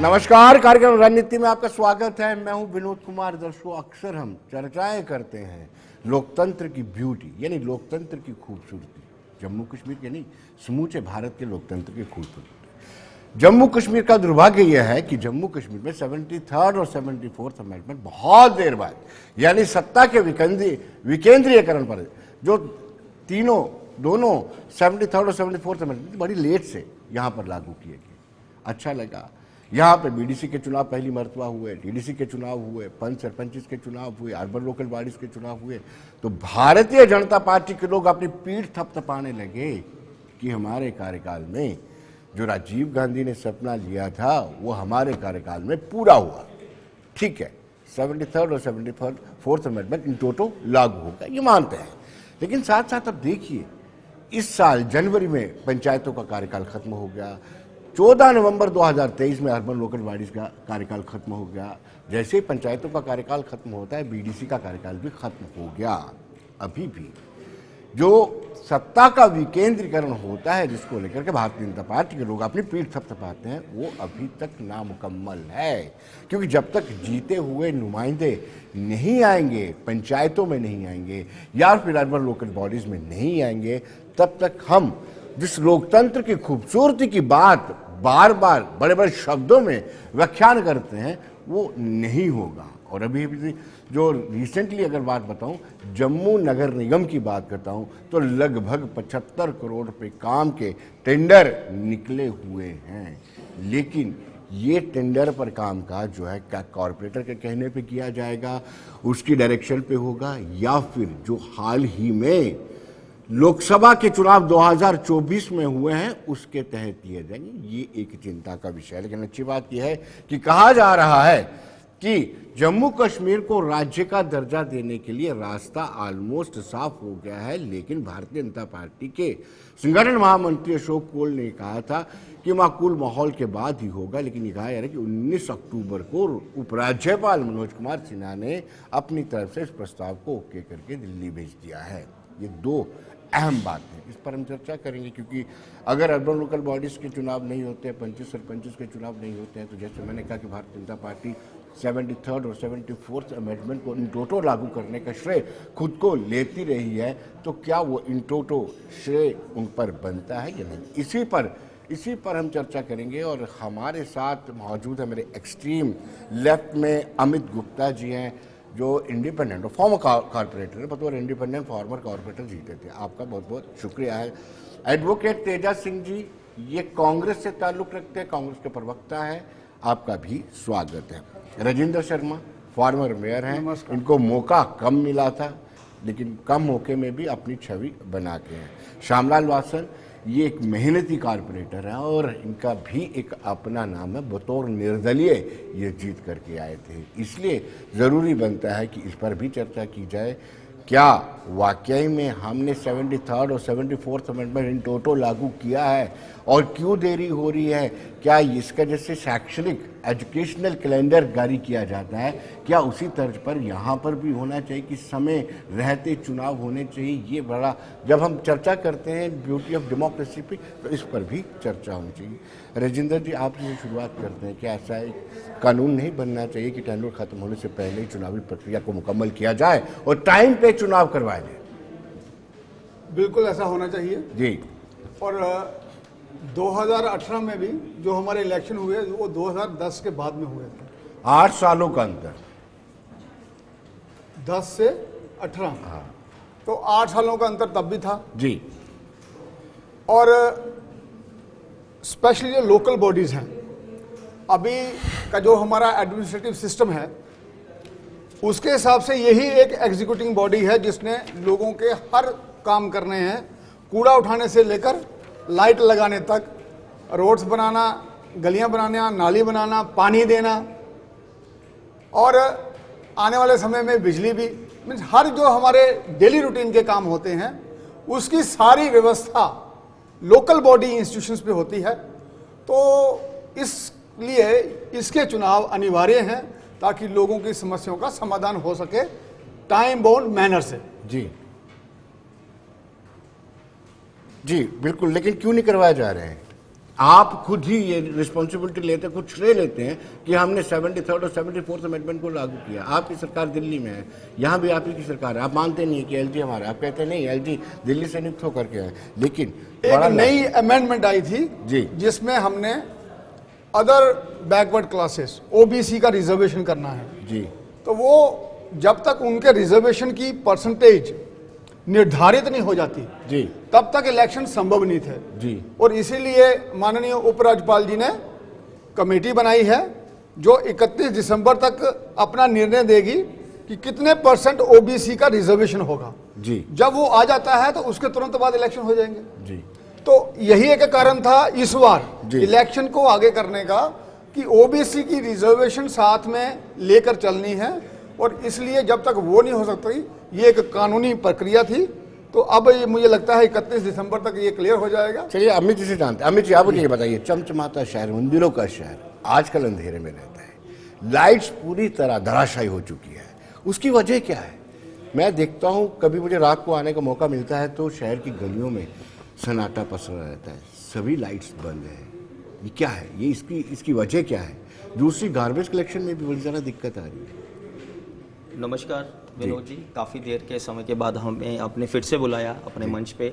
नमस्कार, कार्यक्रम रणनीति में आपका स्वागत है। मैं हूं विनोद कुमार। दर्शकों, अक्सर हम चर्चाएं करते हैं लोकतंत्र की ब्यूटी, यानी लोकतंत्र की खूबसूरती। जम्मू कश्मीर के नहीं, समूचे भारत के लोकतंत्र की खूबसूरती। जम्मू कश्मीर का दुर्भाग्य यह है कि जम्मू कश्मीर में 73rd और 74th अमेंडमेंट बहुत देर बाद, यानी सत्ता के विकेंद्रीयकरण पर, जो दोनों 73rd और 74th अमेंडमेंट बड़ी लेट से यहाँ पर लागू किए गए। अच्छा लगा। यहाँ पे बीडीसी के चुनाव पहली मरतबा हुए, डीडीसी के चुनाव हुए, पंच सरपंच के चुनाव हुए, अर्बन लोकल बॉडीज के चुनाव हुए, तो भारतीय जनता पार्टी के लोग अपनी पीठ थपथपाने लगे कि हमारे कार्यकाल में जो राजीव गांधी ने सपना लिया था वो हमारे कार्यकाल में पूरा हुआ। ठीक है, 73rd और 74th अमेंडमेंट इन टोटो लागू होगा, ये मानते हैं। लेकिन साथ साथ अब देखिए, इस साल जनवरी में पंचायतों का कार्यकाल खत्म हो गया। 14 नवंबर 2023 में अर्बन लोकल बॉडीज का कार्यकाल खत्म हो गया। जैसे ही पंचायतों का कार्यकाल खत्म होता है, बीडीसी का कार्यकाल भी खत्म हो गया। अभी भी जो सत्ता का विकेंद्रीकरण होता है, जिसको लेकर के भारतीय जनता पार्टी के लोग अपनी पीठ थपथपाते हैं, वो अभी तक नामुकम्मल है। क्योंकि जब तक जीते हुए नुमाइंदे नहीं आएंगे, पंचायतों में नहीं आएंगे या फिर अर्बन लोकल बॉडीज में नहीं आएंगे, तब तक हम जिस लोकतंत्र की खूबसूरती की बात बार बार बड़े बड़े शब्दों में व्याख्यान करते हैं, वो नहीं होगा। और अभी जो रिसेंटली अगर बात बताऊं, जम्मू नगर निगम की बात करता हूं, तो लगभग 75 करोड़ रुपए काम के टेंडर निकले हुए हैं। लेकिन ये टेंडर पर काम का जो है क्या कॉरपोरेटर के कहने पे किया जाएगा, उसकी डायरेक्शन पे होगा, या फिर जो हाल ही में लोकसभा के चुनाव 2024 में हुए हैं उसके तहत किए जाएंगे, ये एक चिंता का विषय है। लेकिन अच्छी बात यह है कि कहा जा रहा है कि जम्मू कश्मीर को राज्य का दर्जा देने के लिए रास्ता ऑलमोस्ट साफ हो गया है। लेकिन भारतीय जनता पार्टी के संगठन महामंत्री अशोक कोल ने कहा था कि माकूल माहौल के बाद ही होगा। लेकिन ये कहा जा रहा है कि 19 अक्टूबर को उपराज्यपाल मनोज कुमार सिन्हा ने अपनी तरफ से इस प्रस्ताव को ओके करके दिल्ली भेज दिया है। ये दो अहम बात है, इस पर हम चर्चा करेंगे। क्योंकि अगर अर्बन लोकल बॉडीज के चुनाव नहीं होते हैं, पंच सरपंच के चुनाव नहीं होते हैं, तो जैसे मैंने कहा कि भारतीय जनता पार्टी 73rd और 74th अमेंडमेंट को इन टोटो लागू करने का श्रेय खुद को लेती रही है, तो क्या वो इन टोटो श्रेय उन पर बनता है या नहीं, इसी पर हम चर्चा करेंगे। और हमारे साथ मौजूद है मेरे एक्सट्रीम लेफ्ट में अमित गुप्ता जी हैं, जो इंडिपेंडेंट और फॉर्मर कॉर्पोरेटर है, बतौर इंडिपेंडेंट फॉर्मर कॉर्पोरेटर जीते थे। आपका बहुत बहुत शुक्रिया है। एडवोकेट तेजा सिंह जी, ये कांग्रेस से ताल्लुक़ रखते हैं, कांग्रेस के प्रवक्ता हैं, आपका भी स्वागत है। राजेंद्र शर्मा फॉर्मर मेयर हैं, इनको मौका कम मिला था, लेकिन कम मौके में भी अपनी छवि बना के हैं। श्यामलाल वासन, ये एक मेहनती कॉर्पोरेटर हैं और इनका भी एक अपना नाम है, बतौर निर्दलीय ये जीत करके आए थे। इसलिए ज़रूरी बनता है कि इस पर भी चर्चा की जाए। क्या वाकई में हमने 73rd और 74th अमेंडमेंट इन टोटो लागू किया है और क्यों देरी हो रही है? क्या इसका जैसे शैक्षणिक एजुकेशनल कैलेंडर जारी किया जाता है, क्या उसी तर्ज पर यहाँ पर भी होना चाहिए कि समय रहते चुनाव होने चाहिए? ये बड़ा, जब हम चर्चा करते हैं ब्यूटी ऑफ डेमोक्रेसी पे, तो इस पर भी चर्चा होनी चाहिए। राजेंद्र जी, आपसे शुरुआत करते हैं। क्या ऐसा एक कानून नहीं बनना चाहिए कि टेंडर खत्म होने से पहले ही चुनावी प्रक्रिया को मुकम्मल किया जाए और टाइम पे चुनाव करवाया जाए? बिल्कुल ऐसा होना चाहिए जी। और 2018 में भी जो हमारे इलेक्शन हुए वो 2010 के बाद में हुए थे। 8 सालों का अंतर, 10 से 18। हाँ। तो 8 सालों का अंतर तब भी था जी। और स्पेशली जो लोकल बॉडीज हैं, अभी का जो हमारा एडमिनिस्ट्रेटिव सिस्टम है, उसके हिसाब से यही एक एग्जीक्यूटिंग बॉडी है जिसने लोगों के हर काम करने हैं, कूड़ा उठाने से लेकर लाइट लगाने तक, रोड्स बनाना, गलियां बनाना, नाली बनाना, पानी देना, और आने वाले समय में बिजली भी, मीन्स हर जो हमारे डेली रूटीन के काम होते हैं उसकी सारी व्यवस्था लोकल बॉडी इंस्टीट्यूशंस पे होती है। तो इसलिए इसके चुनाव अनिवार्य हैं ताकि लोगों की समस्याओं का समाधान हो सके टाइम बाउंड मैनर से। जी जी बिल्कुल। लेकिन क्यों नहीं करवाए जा रहे हैं? आप खुद ही ये रिस्पॉन्सिबिलिटी लेते, खुद श्रेय लेते हैं कि हमने 73rd और 74th अमेंडमेंट को लागू किया। आपकी सरकार दिल्ली में है, यहाँ भी आप ही की सरकार है, आप मानते नहीं है कि एलजी हमारा, आप कहते नहीं एलजी दिल्ली से नियुक्त होकर के है। लेकिन एक नई अमेंडमेंट आई थी जी, जिसमें हमने अदर बैकवर्ड क्लासेस ओबीसी का रिजर्वेशन करना है जी, तो वो जब तक उनके रिजर्वेशन की परसेंटेज निर्धारित नहीं हो जाती जी, तब तक इलेक्शन संभव नहीं थे जी, और इसीलिए माननीय उपराज्यपाल जी ने कमेटी बनाई है जो 31 दिसंबर तक अपना निर्णय देगी कि कितने % ओबीसी का रिजर्वेशन होगा जी, जब वो आ जाता है तो उसके तुरंत बाद इलेक्शन हो जाएंगे जी। तो यही एक कारण था इस बार जी। इलेक्शन को आगे करने का कि ओबीसी की रिजर्वेशन साथ में लेकर चलनी है और इसलिए जब तक वो नहीं हो सकती ये एक कानूनी प्रक्रिया थी। तो अब ये मुझे लगता है 31 दिसंबर तक ये क्लियर हो जाएगा। चलिए अमित जी से जानते हैं। अमित जी आप मुझे ये बताइए, चमचमाता शहर, मंदिरों का शहर आजकल अंधेरे में रहता है, लाइट्स पूरी तरह धराशायी हो चुकी है, उसकी वजह क्या है? मैं देखता हूँ कभी मुझे रात को आने का मौका मिलता है तो शहर की गलियों में सन्नाटा पसरा रहता है, सभी लाइट्स बंद है। ये क्या है? ये इसकी वजह क्या है? दूसरी गार्बेज कलेक्शन में भी बड़ी ज़्यादा दिक्कत आ रही है। नमस्कार विनोद जी, काफ़ी देर के समय के बाद हमें आपने फिर से बुलाया अपने मंच पे।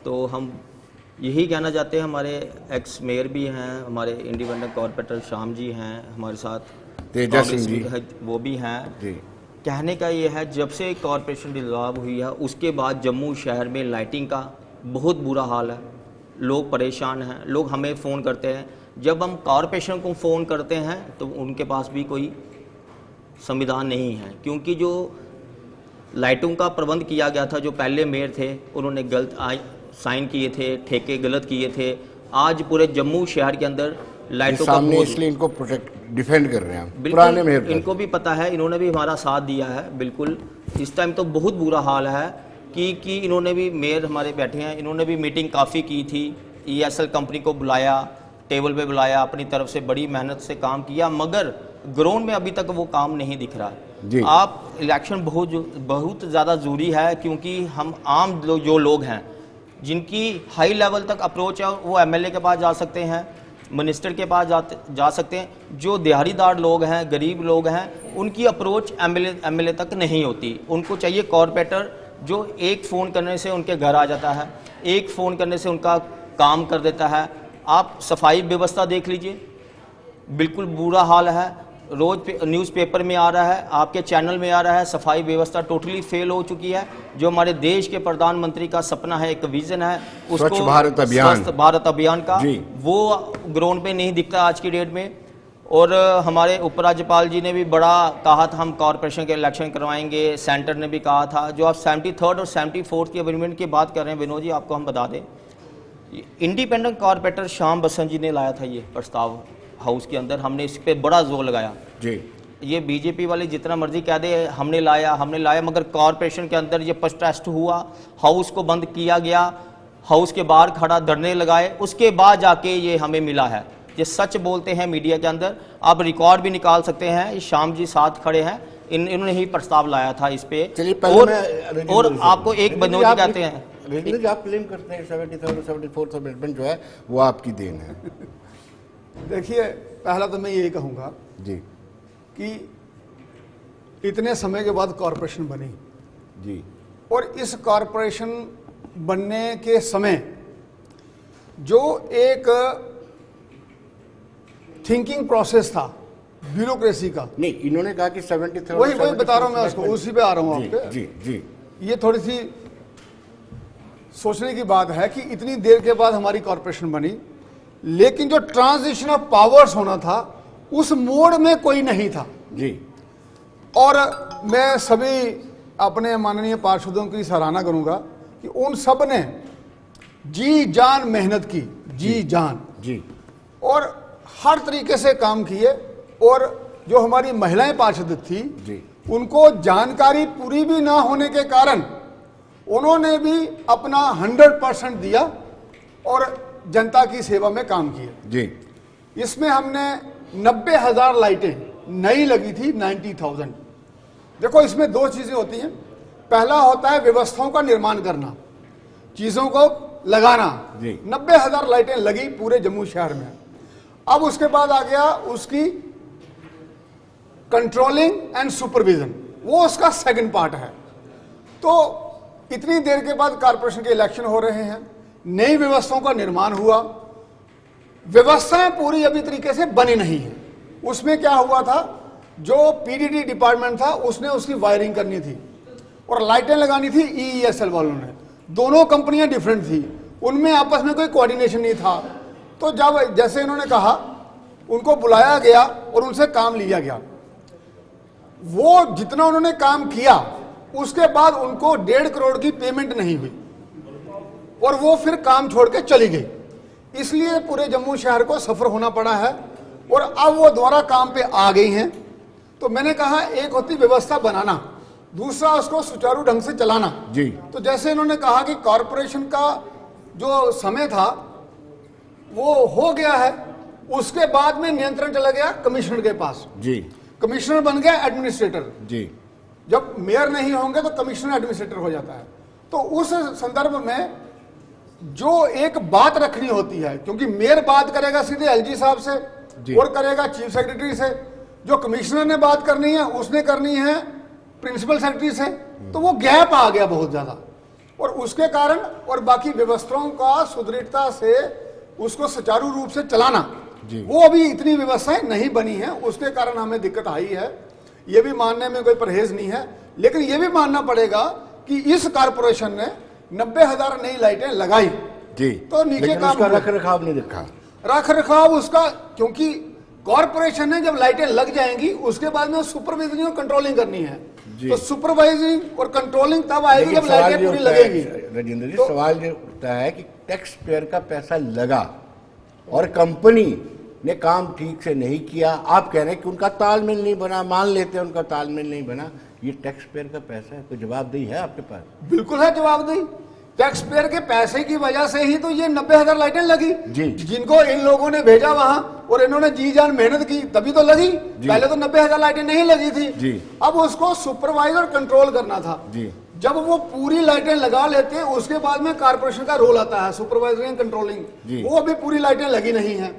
तो हम यही कहना चाहते हैं, हमारे एक्स मेयर भी हैं, हमारे इंडिपेंडेंट कॉर्पोरेटर श्याम जी हैं हमारे साथ, तेजा सिंह जी वो भी हैं जी। कहने का ये है जब से कॉरपोरेशन डिसॉल्व हुई है उसके बाद जम्मू शहर में लाइटिंग का बहुत बुरा हाल है, लोग परेशान हैं। लोग हमें फ़ोन करते हैं, जब हम कॉरपोरेशन को फ़ोन करते हैं तो उनके पास भी कोई संविधान नहीं है, क्योंकि जो लाइटों का प्रबंध किया गया था, जो पहले मेयर थे उन्होंने गलत साइन किए थे, ठेके गलत किए थे। आज पूरे जम्मू शहर के अंदर लाइटों का सामने, इसलिए इनको प्रोटेक्ट डिफेंड कर रहे हैं पुराने मेयर। इनको भी पता है, इन्होंने भी हमारा साथ दिया है बिल्कुल। इस टाइम तो बहुत बुरा हाल है कि इन्होंने भी, मेयर हमारे बैठे हैं, इन्होंने भी मीटिंग काफ़ी की थी, ESL कंपनी को बुलाया, टेबल पे बुलाया, अपनी तरफ से बड़ी मेहनत से काम किया, मगर ग्राउंड में अभी तक वो काम नहीं दिख रहा है। आप इलेक्शन बहुत ज़्यादा ज़रूरी है, क्योंकि हम आम जो लोग हैं जिनकी हाई लेवल तक अप्रोच है वो MLA के पास जा सकते हैं, मिनिस्टर के पास जा सकते हैं। जो दिहाड़ीदार लोग हैं, गरीब लोग हैं, उनकी अप्रोच MLA तक नहीं होती। उनको चाहिए कॉरपोरेटर जो एक फ़ोन करने से उनके घर आ जाता है, एक फ़ोन करने से उनका काम कर देता है। आप सफाई व्यवस्था देख लीजिए, बिल्कुल बुरा हाल है। रोज न्यूज़पेपर में आ रहा है, आपके चैनल में आ रहा है, सफाई व्यवस्था टोटली फेल हो चुकी है। जो हमारे देश के प्रधानमंत्री का सपना है, एक विजन है, उसको स्वच्छ भारत अभियान, स्वच्छ भारत अभियान का, वो ग्राउंड पे नहीं दिखता आज की डेट में। और हमारे उपराज्यपाल जी ने भी बड़ा कहा था हम कॉरपोरेशन के इलेक्शन करवाएंगे, सेंटर ने भी कहा था। जो आप 73rd और 74th की अमेंडमेंट की बात कर रहे हैं विनोद जी, आपको हम बता दें, इंडिपेंडेंट कॉरपोरेटर श्याम बसंत जी ने लाया था ये प्रस्ताव हाउस के अंदर, हमने इस पे बड़ा जोर लगाया जी। ये बीजेपी वाले जितना मर्जी कह दे हमने लाया, मगर कॉरपोरेशन के अंदर ये प्रोटेस्ट हुआ, हाउस को बंद किया गया, हाउस के बाहर खड़ा धरने लगाए, उसके बाद जाके ये हमें मिला है। ये सच बोलते हैं मीडिया के अंदर, आप रिकॉर्ड भी निकाल सकते हैं, श्याम जी साथ खड़े हैं, इन्होंने ही प्रस्ताव लाया था इस पे। और आपको एक बनोजी कहते हैं, आप क्लेम करते हैं 73rd और 74th अमेंडमेंट जो है वो आपकी देन है। देखिए, पहला तो मैं यही कहूँगा जी कि इतने समय के बाद कॉरपोरेशन बनी जी, और इस कॉरपोरेशन बनने के समय जो एक थिंकिंग प्रोसेस था ब्यूरोक्रेसी का, नहीं इन्होंने कहा कि 73rd वही बता रहा हूं मैं, उसको उसी पे आ रहा हूं आपके। जी जी, ये थोड़ी सी सोचने की बात है कि इतनी देर के बाद हमारी कॉरपोरेशन बनी, लेकिन जो ट्रांजिशन ऑफ पावर्स होना था उस मोड में कोई नहीं था जी। और मैं सभी अपने माननीय पार्षदों की सराहना करूंगा कि उन सब ने जी जान मेहनत की, जी जान जी, और हर तरीके से काम किए। और जो हमारी महिलाएं पार्षद थी जी, उनको जानकारी पूरी भी ना होने के कारण उन्होंने भी अपना 100% दिया और जनता की सेवा में काम किया जी। इसमें हमने 90,000 लाइटें नई लगी थी, 90,000। देखो, इसमें दो चीजें होती हैं। पहला होता है व्यवस्थाओं का निर्माण करना, चीजों को लगाना। जी। 90,000 लाइटें लगी पूरे जम्मू शहर में। अब उसके बाद आ गया उसकी कंट्रोलिंग एंड सुपरविजन, वो उसका सेकंड पार्ट है। तो इतनी देर के बाद कारपोरेशन के इलेक्शन हो रहे हैं, नई व्यवस्थाओं का निर्माण हुआ, व्यवस्थाएं पूरी अभी तरीके से बनी नहीं है। उसमें क्या हुआ था, जो पीडीडी डिपार्टमेंट था उसने उसकी वायरिंग करनी थी और लाइटें लगानी थी ईईएसएल वालों ने। दोनों कंपनियां डिफरेंट थी, उनमें आपस में कोई कोऑर्डिनेशन नहीं था। तो जब जैसे इन्होंने कहा, उनको बुलाया गया और उनसे काम लिया गया। वो जितना उन्होंने काम किया उसके बाद उनको 1.5 करोड़ की पेमेंट नहीं हुई और वो फिर काम छोड़ के चली गई। इसलिए पूरे जम्मू शहर को सफर होना पड़ा है और अब वो दोबारा काम पे आ गई हैं। तो मैंने कहा, एक होती व्यवस्था बनाना, दूसरा उसको सुचारू ढंग से चलाना। जी। तो जैसे इन्होंने कहा कि कॉरपोरेशन का जो समय था वो हो गया है, उसके बाद में नियंत्रण चला गया कमिश्नर के पास। जी। कमिश्नर बन गया एडमिनिस्ट्रेटर। जी। जब मेयर नहीं होंगे तो कमिश्नर एडमिनिस्ट्रेटर हो जाता है। तो उस संदर्भ में जो एक बात रखनी होती है, क्योंकि मेयर बात करेगा सीधे एलजी साहब से और करेगा चीफ सेक्रेटरी से, जो कमिश्नर ने बात करनी है उसने करनी है प्रिंसिपल सेक्रेटरी से। तो वो गैप आ गया बहुत ज्यादा, और उसके कारण और बाकी व्यवस्थाओं का सुदृढ़ता से उसको सुचारू रूप से चलाना, वो अभी इतनी व्यवस्थाएं नहीं बनी है, उसके कारण हमें दिक्कत आई है। ये भी मानने में कोई परहेज नहीं है, लेकिन ये भी मानना पड़ेगा कि इस कारपोरेशन ने 90,000 नई लाइटें लगाई। जी। तो नीचे काम उसका रख रखाव नहीं देखा, रख रखाव उसका, क्योंकि कॉरपोरेशन ने जब लाइटें लग जाएंगी उसके बाद में सुपरवाइजरी और कंट्रोलिंग करनी है। तो सुपरवाइजिंग और कंट्रोलिंग तब आएगी जब लाइटें पूरी लगेगी। राजेंद्र जी, सवाल ये उठता है कि टैक्स पेयर का पैसा लगा और कंपनी ने काम ठीक से नहीं किया। आप कह रहे हैं कि उनका तालमेल नहीं बना, मान लेते हैं उनका तालमेल नहीं बना, ये टैक्स पेयर का पैसा है, तो जवाबदेही है आपके पास? बिल्कुल है जवाबदेही। टैक्स पेयर के पैसे की वजह से ही तो ये 90,000 लाइटें लगी, जिनको इन लोगों ने भेजा वहां और इन्होंने जी जान मेहनत की, तभी तो लगी। पहले तो 90,000 लाइटें नहीं लगी थी। अब उसको सुपरवाइज और कंट्रोल करना था। जब वो पूरी लाइटें लगा लेते हैं उसके बाद में कारपोरेशन का रोल आता है सुपरवाइजरी एंड कंट्रोलिंग। वो अभी पूरी लाइटें लगी नहीं है,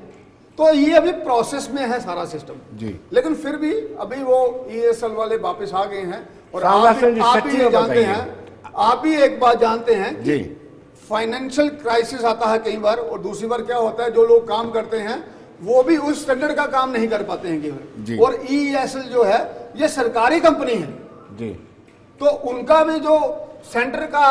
तो ये अभी प्रोसेस में है सारा सिस्टम। लेकिन फिर भी अभी वो ईएसएल वाले वापस आ गए हैं। और आप भी जानते हैं, आप भी एक बात जानते हैं कि फाइनेंशियल क्राइसिस आता है कई बार, और दूसरी बार क्या होता है, जो लोग काम करते हैं वो भी उस स्टैंडर्ड का काम नहीं कर पाते हैं कई बार। और ईएसएल जो है ये सरकारी कंपनी है, तो उनका भी जो सेंटर का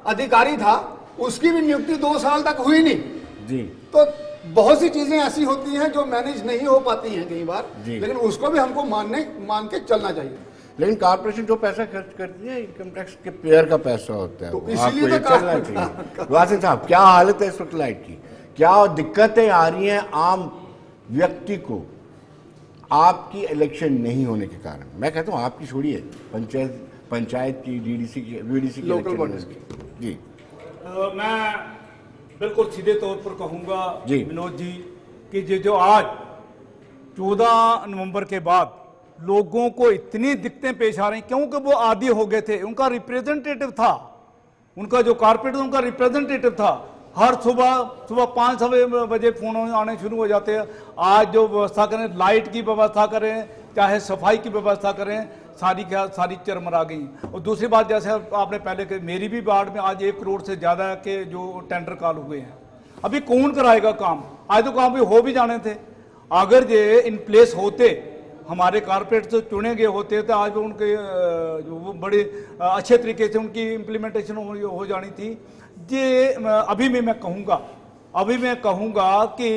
अधिकारी था उसकी भी नियुक्ति 2 साल तक हुई नहीं। तो बहुत सी चीजें ऐसी होती हैं जो मैनेज नहीं हो पाती हैं कई बार, लेकिन उसको भी हमको मान के चलना चाहिए। लेकिन कॉर्पोरेशन जो पैसा खर्च करती है इनकम टैक्स के पेयर का पैसा होता है, तो आपको इसीलिए ये तो चलना चाहिए। वासिन साहब, क्या हालत है इस वक्त लाइट की? क्या दिक्कतें आ रही हैं आम व्यक्ति को आपकी इलेक्शन नहीं होने के कारण? मैं कहता हूँ आपकी छोड़िए, पंचायत की, डीडीसी की, वीडीसी की, लोकल बॉडीज की। जी। मैं बिल्कुल सीधे तौर पर कहूँगा विनोद जी कि जो आज 14 नवंबर के बाद लोगों को इतनी दिक्कतें पेश आ रही, क्योंकि वो आदी हो गए थे। उनका रिप्रेजेंटेटिव था, उनका जो कारपोरेटर उनका रिप्रेजेंटेटिव था। हर सुबह 5-6 बजे फोन आने शुरू हो जाते हैं। आज जो व्यवस्था करें, लाइट की व्यवस्था करें, चाहे सफाई की व्यवस्था करें, सारी चरमरा गई। और दूसरी बात, जैसे आपने पहले कही, मेरी भी वार्ड में आज 1 करोड़ से ज़्यादा के जो टेंडर कॉल हुए हैं। अभी कौन कराएगा काम? आज तो काम भी हो भी जाने थे। अगर ये इन प्लेस होते, हमारे कारपोरेट से चुने गए होते, तो आज उनके जो बड़े अच्छे तरीके से उनकी इम्प्लीमेंटेशन हो जानी थी। ये अभी मैं कहूँगा कि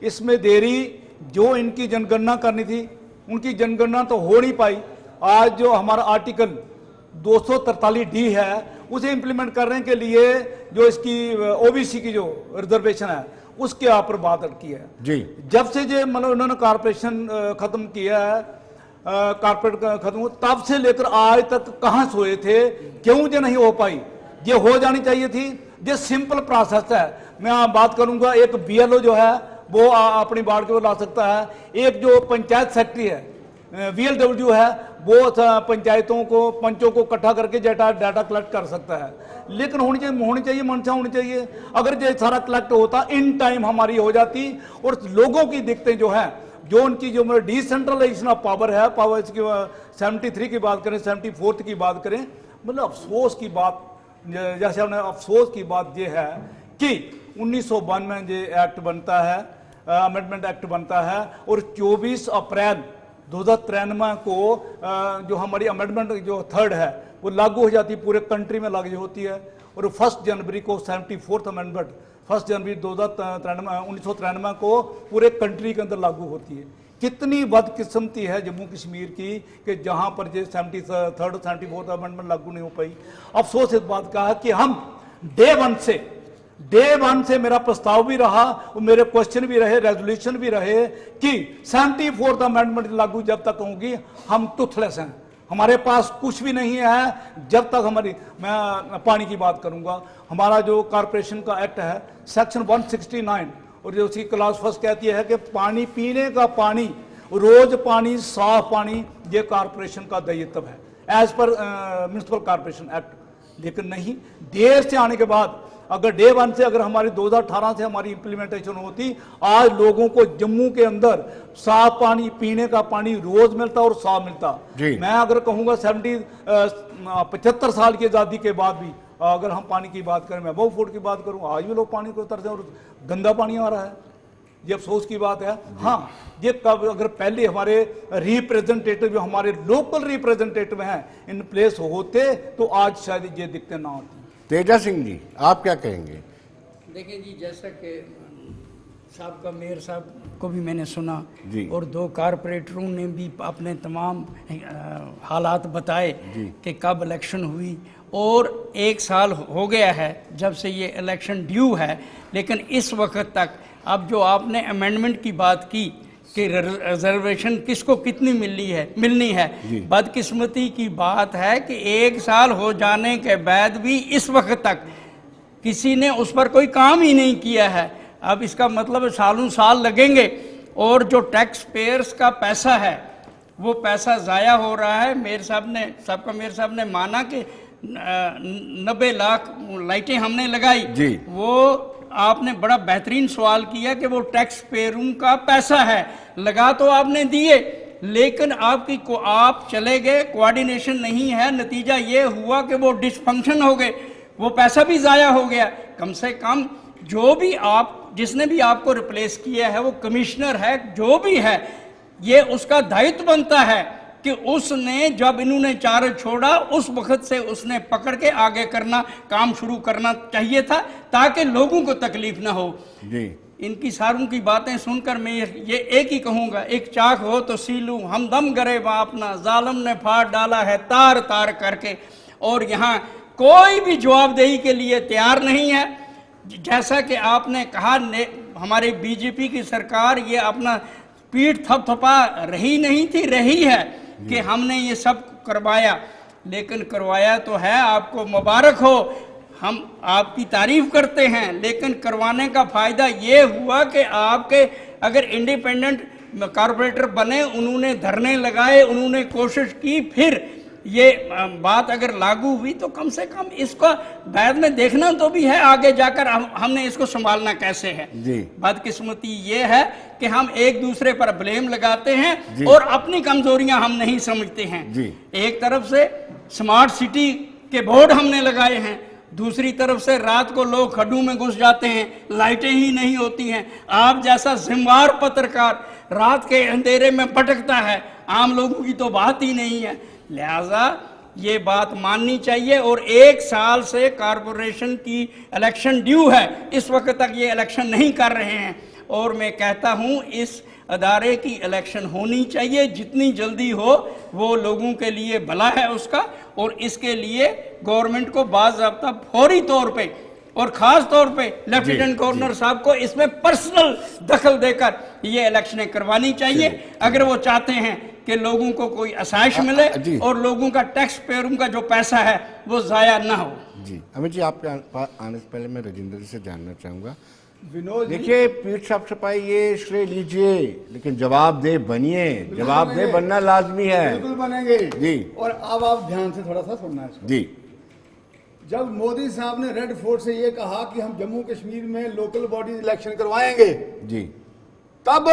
इसमें देरी, जो इनकी जनगणना करनी थी उनकी जनगणना तो हो नहीं पाई। आज जो हमारा आर्टिकल 243D है उसे इम्प्लीमेंट करने के लिए जो इसकी ओबीसी की जो रिजर्वेशन है उसके ऊपर बात की है जी। जब से जो मतलब उन्होंने कारपोरेशन खत्म किया है, कारपोरेट खत्म, तब से लेकर आज तक कहाँ सोए थे, क्यों जो नहीं हो पाई? ये हो जानी चाहिए थी। ये सिंपल प्रोसेस है। मैं बात करूंगा, एक बीएलओ जो है वो अपनी वार्ड के वो ला सकता है। एक जो पंचायत सेक्रेटरी है VLW है वो पंचायतों को, पंचों को इकट्ठा करके डाटा कलेक्ट कर सकता है, लेकिन होनी चाहिए मंशा होनी चाहिए। अगर ये सारा कलेक्ट होता इन टाइम हमारी हो जाती, और लोगों की दिक्कतें जो है, जो उनकी जो डिसेंट्रलाइजेशन ऑफ पावर है, पावर की 73 की बात करें, 74 की बात करें, मतलब अफसोस की बात, जैसे हमने अफसोस की बात ये है कि 1992 में ये एक्ट बनता है, अमेंडमेंट एक्ट बनता है, और 24 अप्रैल 2093 को जो हमारी अमेंडमेंट जो थर्ड है वो लागू हो जाती है, पूरे कंट्री में लागू होती है, और 1 जनवरी को 74th अमेंडमेंट 1 जनवरी 1993 को पूरे कंट्री के अंदर लागू होती है। कितनी बदकिस्मती है जम्मू कश्मीर की कि जहां पर ये 73rd और 74th अमेंडमेंट लागू नहीं हो पाई। अफसोस इस बात का है कि हम डे वन से मेरा प्रस्ताव भी रहा और मेरे क्वेश्चन भी रहे, रेजोल्यूशन भी रहे कि 74th अमेंडमेंट लागू जब तक होगी हम टूथलेस हैं, हमारे पास कुछ भी नहीं है जब तक हमारी, मैं पानी की बात करूंगा, हमारा जो कॉर्पोरेशन का एक्ट है सेक्शन 169 और जो उसकी क्लास फर्स्ट कहती है कि पानी, पीने का पानी, रोज पानी, साफ पानी, ये कॉर्पोरेशन का दायित्व है as per municipal corporation act. लेकिन नहीं, देर से आने के बाद, अगर डे वन से अगर हमारी 2018 से हमारी इंप्लीमेंटेशन होती, आज लोगों को जम्मू के अंदर साफ पानी, पीने का पानी रोज मिलता और साफ मिलता। मैं अगर कहूंगा 75 साल की आजादी के बाद भी अगर हम पानी की बात करें, मैं बहु फुट की बात करूं, आज भी लोग पानी को तरसे और गंदा पानी आ रहा है, ये अफसोस की बात है। हाँ, ये कब अगर पहले हमारे रिप्रेजेंटेटिव जो हमारे लोकल रिप्रेजेंटेटिव हैं इन प्लेस होते तो आज शायद ये दिक्कतें ना होती। तेजा सिंह जी, आप क्या कहेंगे? देखिए जी, जैसा कि साहब का मेयर साहब को भी मैंने सुना जी, और 2 कारपोरेटरों ने भी अपने तमाम हालात बताए कि कब इलेक्शन हुई, और 1 साल हो गया है जब से ये इलेक्शन ड्यू है, लेकिन इस वक्त तक, अब जो आपने अमेंडमेंट की बात की कि रिजर्वेशन किसको कितनी मिलनी है, बदकिस्मती की बात है कि 1 साल हो जाने के बाद भी इस वक्त तक किसी ने उस पर कोई काम ही नहीं किया है। अब इसका मतलब सालों साल लगेंगे, और जो टैक्स पेयर्स का पैसा है वो पैसा ज़ाया हो रहा है। मेयर साहब ने माना कि 90 लाख लाइटें हमने लगाई, वो आपने बड़ा बेहतरीन सवाल किया कि वो टैक्स पेयरों का पैसा है, लगा तो आपने दिए, लेकिन आप चले गए, कोऑर्डिनेशन नहीं है, नतीजा ये हुआ कि वो डिसफंक्शन हो गए, वो पैसा भी ज़ाया हो गया। कम से कम जो भी जिसने भी आपको रिप्लेस किया है वो कमिश्नर है, जो भी है, ये उसका दायित्व बनता है कि उसने जब इन्होंने चार्ज छोड़ा उस वक्त से उसने पकड़ के आगे काम शुरू करना चाहिए था, ताकि लोगों को तकलीफ ना हो। इनकी सारों की बातें सुनकर मैं ये एक ही कहूंगा, एक चाक हो तो सीलूं, हमदम गरे अपना, जालिम ने फाड़ डाला है तार तार करके, और यहाँ कोई भी जवाबदेही के लिए तैयार नहीं है। जैसा कि आपने कहा, हमारी बीजेपी की सरकार ये अपना पीठ थपथपा रही नहीं थी, रही है कि हमने ये सब करवाया, लेकिन करवाया तो है, आपको मुबारक हो, हम आपकी तारीफ करते हैं, लेकिन करवाने का फायदा ये हुआ कि आपके अगर इंडिपेंडेंट कॉर्पोरेटर बने, उन्होंने धरने लगाए, उन्होंने कोशिश की, फिर ये बात अगर लागू हुई तो कम से कम इसको बाद में देखना तो भी है, आगे जाकर हमने इसको संभालना कैसे है। बदकिस्मती ये है कि हम एक दूसरे पर ब्लेम लगाते हैं और अपनी कमजोरियां हम नहीं समझते हैं। एक तरफ से स्मार्ट सिटी के बोर्ड हमने लगाए हैं, दूसरी तरफ से रात को लोग खड्डों में घुस जाते हैं, लाइटें ही नहीं होती हैं। आप जैसा जिम्मेदार पत्रकार रात के अंधेरे में भटकता है, आम लोगों की तो बात ही नहीं है। लिहाजा ये बात माननी चाहिए, और 1 साल से कॉरपोरेशन की इलेक्शन ड्यू है, इस वक्त तक ये इलेक्शन नहीं कर रहे हैं, और मैं कहता हूं इस अदारे की इलेक्शन होनी चाहिए, जितनी जल्दी हो वो लोगों के लिए भला है उसका, और इसके लिए गवर्नमेंट को बाज़ाब्ता फौरी तौर पे और ख़ास तौर पे लेफ्टिनेंट गवर्नर साहब को इसमें पर्सनल दखल देकर ये इलेक्शनें करवानी चाहिए, अगर वो चाहते हैं कि लोगों को कोई आसाइश मिले और लोगों का टैक्स पेयरों का जो पैसा है वो ज़ाया ना हो। जी अमित जी, आपके आने से पहले मैं राजेंद्र जी से जानना चाहूँगा, विनोद जी, देखिए पीठ साफ सफाई ये श्रेय लीजिए, लेकिन जवाबदेह बनिए, जवाबदेह बनेंगे। बनना लाजमी है। बिल्कुल बनेंगे जी। और अब आप ध्यान से थोड़ा सा सुनना है इसको। जी जब मोदी साहब ने रेड फोर्ट से ये कहा कि हम जम्मू कश्मीर में लोकल बॉडी इलेक्शन करवाएंगे, जी तब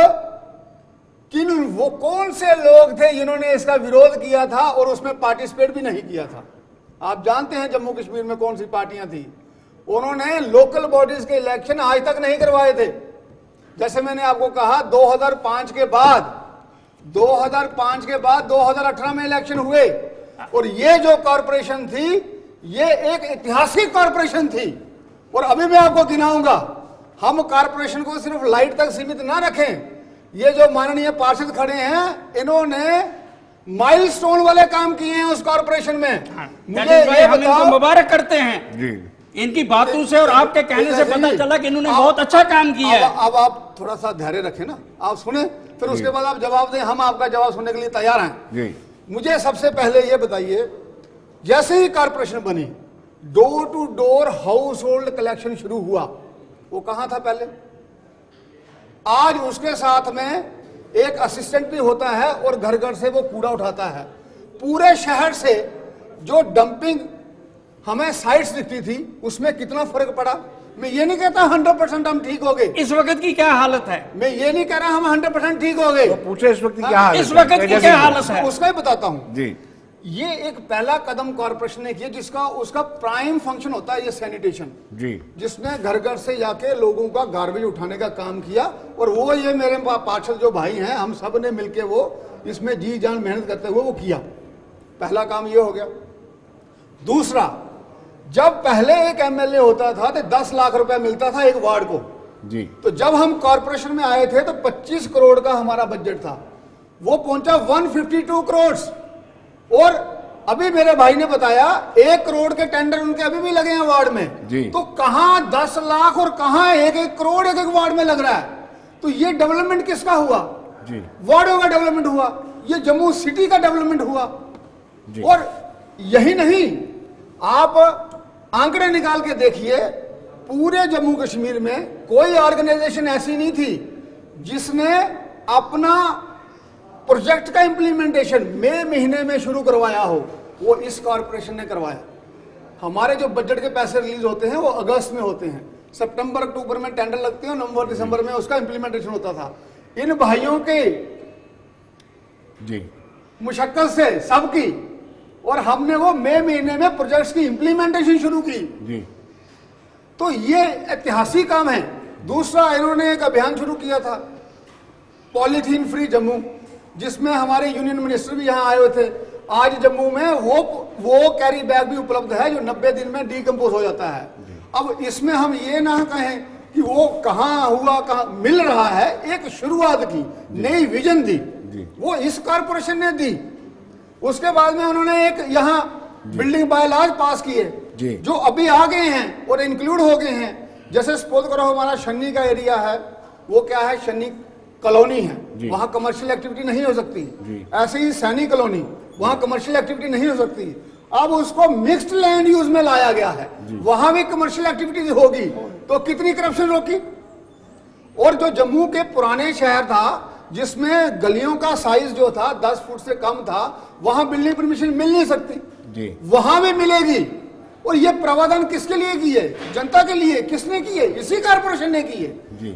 वो कौन से लोग थे जिन्होंने इसका विरोध किया था और उसमें पार्टिसिपेट भी नहीं किया था? आप जानते हैं जम्मू कश्मीर में कौन सी पार्टियां थी। उन्होंने लोकल बॉडीज के इलेक्शन आज तक नहीं करवाए थे। जैसे मैंने आपको कहा 2005 के बाद 2018 में इलेक्शन हुए और ये जो कॉरपोरेशन थी ये एक ऐतिहासिक कॉरपोरेशन थी। और अभी मैं आपको गिनाऊंगा, हम कॉरपोरेशन को सिर्फ लाइट तक सीमित ना रखें। ये जो माननीय पार्षद खड़े हैं इन्होंने माइलस्टोन वाले काम किए हैं उस कॉरपोरेशन में। मुझे भाई, ये हम इनको बताओ, मुबारक करते हैं। जी इनकी बातों से और आपके कहने से पता चला कि इन्होंने बहुत अच्छा काम किया है। अब आप थोड़ा सा धैर्य रखें ना, आप सुने, फिर उसके बाद आप जवाब दें। हम आपका जवाब सुनने के लिए तैयार हैं। जी मुझे सबसे पहले ये बताइए, जैसे ही कॉरपोरेशन बनी, door to door household collection शुरू हुआ, वो कहां था पहले? आज उसके साथ में एक असिस्टेंट भी होता है और घर घर से वो कूड़ा उठाता है। पूरे शहर से जो डंपिंग हमें साइट्स दिखती थी उसमें कितना फर्क पड़ा। मैं ये नहीं कहता 100% हम ठीक हो गए, इस वक्त की क्या हालत है? मैं ये नहीं कह रहा हम 100% ठीक हो गए, तो पूछे इस वक्त की क्या हालत इस है? वक्त की क्या हालत है? उसका ही बताता हूं। जी ये एक पहला कदम कॉर्पोरेशन ने किया जिसका उसका प्राइम फंक्शन होता है ये सैनिटेशन, जी जिसने घर घर से जाके लोगों का गार्बेज उठाने का काम किया। और वो ये मेरे पार्षद जो भाई हैं हम सब ने मिलके वो इसमें जी जान मेहनत करते हुए वो किया। पहला काम ये हो गया। दूसरा, जब पहले एक एमएलए होता था तो 10 लाख रुपया मिलता था एक वार्ड को। जी तो जब हम कॉर्पोरेशन में आए थे तो 25 करोड़ का हमारा बजट था, वो पहुंचा 152 करोड़। और अभी मेरे भाई ने बताया 1 करोड़ के टेंडर उनके अभी भी लगे हैं वार्ड में। जी। तो कहां 10 लाख और कहां 1-1 करोड़ एक वार्ड में लग रहा है। तो ये डेवलपमेंट किसका हुआ? जी वार्डों का डेवलपमेंट हुआ, ये जम्मू सिटी का डेवलपमेंट हुआ। जी। और यही नहीं, आप आंकड़े निकाल के देखिए, पूरे जम्मू कश्मीर में कोई ऑर्गेनाइजेशन ऐसी नहीं थी जिसने अपना प्रोजेक्ट का इंप्लीमेंटेशन मई महीने में शुरू करवाया हो, वो इस कॉर्पोरेशन ने करवाया। हमारे जो बजट के पैसे रिलीज होते हैं वो अगस्त में होते हैं, सितंबर अक्टूबर में टेंडर लगते हैं, नवंबर दिसंबर में उसका इंप्लीमेंटेशन होता था। इन भाइयों के जी मुशक्कत से सबकी, और हमने वो मई महीने में प्रोजेक्ट्स की इंप्लीमेंटेशन शुरू की। जी तो ये ऐतिहासिक काम है। दूसरा, इन्होंने एक अभियान शुरू किया था पॉलीथीन फ्री जम्मू, जिसमें हमारे यूनियन मिनिस्टर भी यहाँ आए हुए थे। आज जम्मू में वो कैरी बैग भी उपलब्ध है जो 90 दिन में डिकम्पोज हो जाता है। अब इसमें हम ये ना कहें कि वो कहाँ हुआ, कहाँ मिल रहा है। एक शुरुआत की नई विजन दी, वो इस कॉर्पोरेशन ने दी। उसके बाद में उन्होंने एक यहाँ बिल्डिंग बायलॉज पास किए जो अभी आ गए हैं और इंक्लूड हो गए हैं। जैसे सपोज करो हमारा शन्नी का एरिया है, वो क्या है, शन्नी कॉलोनी है, वहां कमर्शियल एक्टिविटी नहीं हो सकती। ऐसे ही सैनी कॉलोनी, वहां कमर्शियल एक्टिविटी नहीं हो सकती। अब उसको मिक्स्ड लैंड यूज में लाया गया है, वहां भी कमर्शियल एक्टिविटी होगी। तो कितनी करप्शन रोकी। और जो जम्मू के पुराने शहर था जिसमें गलियों का साइज जो था 10 फुट से कम था, वहां बिल्डिंग परमिशन मिल नहीं सकती, वहां भी मिलेगी। और ये प्रावधान किसके लिए किए? जनता के लिए। किसने किए? इसी कॉर्पोरेशन ने किए।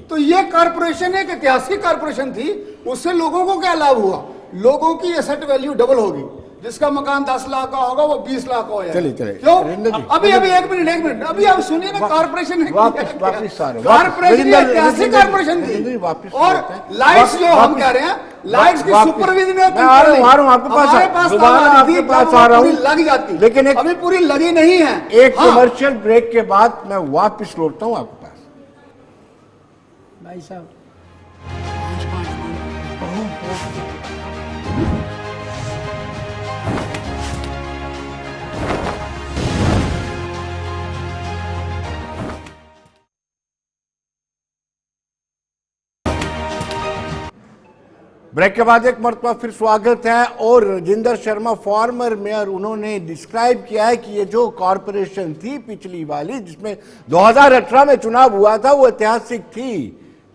तो ये कॉर्पोरेशन एक ऐतिहासिक कॉर्पोरेशन थी। उससे लोगों को क्या लाभ हुआ? लोगों की एसेट वैल्यू डबल होगी। जिसका मकान 10 लाख का होगा वो 20 लाख का हो जाएगा। चलिए क्यों? अभी एक मिनट अभी आप सुनिए ना, कॉर्पोरेशन ने कॉर्पोरेशन ऐतिहासिक कॉर्पोरेशन थी। और लाइट्स जो हम कह रहे हैं, लाइट्स की सुपरविजन हमारे पास लग जाती, लेकिन अभी पूरी लगी नहीं है। एक कमर्शियल ब्रेक के बाद मैं वापस लौटता हूँ आपके पास। भाई साहब, ब्रेक के बाद एक मरतबा फिर स्वागत है। और राजेंद्र शर्मा फॉर्मर मेयर, उन्होंने डिस्क्राइब किया है कि ये जो कॉरपोरेशन थी पिछली वाली जिसमें 2018 में चुनाव हुआ था वो ऐतिहासिक थी,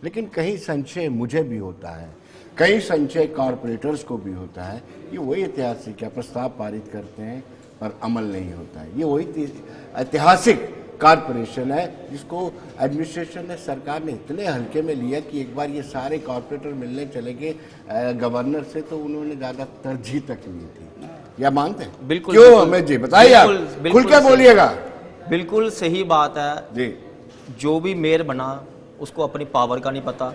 लेकिन कहीं संशय मुझे भी होता है, कई संशय कॉरपोरेटर्स को भी होता है। ये वही ऐतिहासिक है, प्रस्ताव पारित करते हैं पर अमल नहीं होता है। ये वही ऐतिहासिक कॉरपोरेशन है जिसको एडमिनिस्ट्रेशन ने, सरकार ने इतने हल्के में लिया कि एक बार ये सारे कॉरपोरेटर मिलने चले गए गवर्नर से तो उन्होंने ज्यादा तरजीह तक ली थी। या मानते हैं? बिल्कुल। क्यों हमें जी बताइए, आप खुल के बोलिएगा। बिल्कुल सही बात है जी। जो भी मेयर बना उसको अपनी पावर का नहीं पता,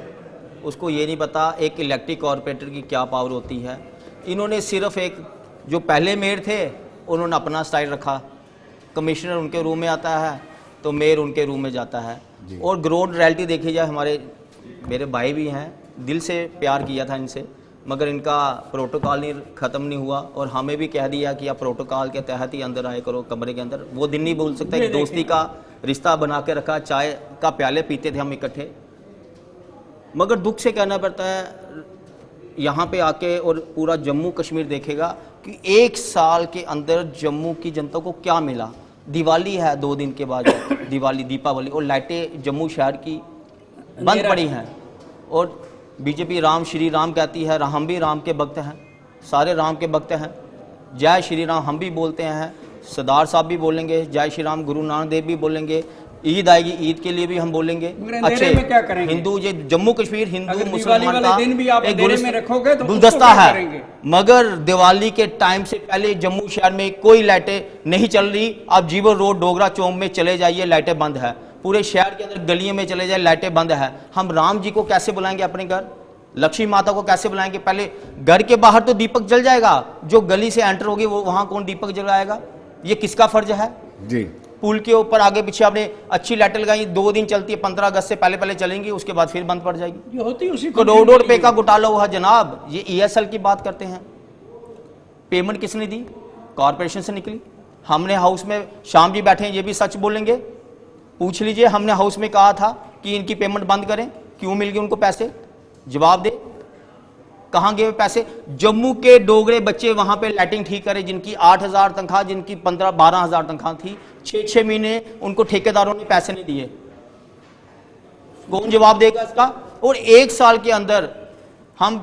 उसको ये नहीं पता एक इलेक्टेड कॉरपोरेटर की क्या पावर होती है। इन्होंने सिर्फ एक जो पहले मेयर थे उन्होंने अपना स्टाइल रखा, कमिश्नर उनके रूम में आता है तो मेयर उनके रूम में जाता है। और ग्राउंड रियलिटी देखी जाए, हमारे मेरे भाई भी हैं, दिल से प्यार किया था इनसे, मगर इनका प्रोटोकॉल नहीं ख़त्म नहीं हुआ और हमें भी कह दिया कि आप प्रोटोकॉल के तहत ही अंदर आए करो कमरे के अंदर। वो दिन नहीं भूल सकता, एक दोस्ती का रिश्ता बना के रखा, चाय का प्याले पीते थे हम इकट्ठे। मगर दुख से कहना पड़ता है यहाँ पे आके और पूरा जम्मू कश्मीर देखेगा कि एक साल के अंदर जम्मू की जनता को क्या मिला। दिवाली है 2 दिन के बाद दिवाली दीपावली, और लाइटें जम्मू शहर की बंद पड़ी हैं। और बीजेपी राम श्री राम कहती है, हम भी राम के भक्त हैं, सारे राम के भक्त हैं। जय श्री राम हम भी बोलते हैं, सरदार साहब भी बोलेंगे जय श्री राम, गुरु नानक देव भी बोलेंगे, ईद आएगी ईद के लिए भी हम बोलेंगे। अच्छे क्या करेंगे? हिंदू, ये जम्मू कश्मीर हिंदू मुसलमान का एक में रखोगे तो गुलदस्ता है। मगर दिवाली के टाइम से पहले जम्मू शहर में कोई लाइटें नहीं चल रही। आप जीवन रोड डोगरा चौक में चले जाइए, लाइटें बंद है। पूरे शहर के अंदर गलियों में चले जाए, लाइटें बंद है। हम राम जी को कैसे बुलाएंगे अपने घर, लक्ष्मी माता को कैसे बुलाएंगे? पहले घर के बाहर तो दीपक जल जाएगा, जो गली से एंटर होगी वो वहां कौन दीपक जलाएगा? ये किसका फर्ज है? जी। पुल के ऊपर आगे पीछे आपने अच्छी लाइटें लगाई, 2 दिन चलती है, 15 अगस्त से पहले पहले चलेंगी, उसके बाद फिर बंद पड़ जाएगी। ये होती उसी करोड़ों रुपए का घोटाला हुआ जनाब। ये ईएसएल की बात करते हैं, पेमेंट किसने दी? कॉर्पोरेशन से निकली। हमने हाउस में, श्याम जी बैठे हैं ये भी सच बोलेंगे, पूछ लीजिए, हमने हाउस में कहा था कि इनकी पेमेंट बंद करें, क्यों मिल गए उनको पैसे? जवाब दे, कहां गए पैसे? जम्मू के डोगरे बच्चे वहां पे लाइटिंग ठीक करे, जिनकी 8,000 तनख्वाह, जिनकी 15-12,000 तनख्वाह थी, 6-6 महीने उनको ठेकेदारों ने पैसे नहीं दिए। कौन जवाब देगा इसका? और 1 साल के अंदर हम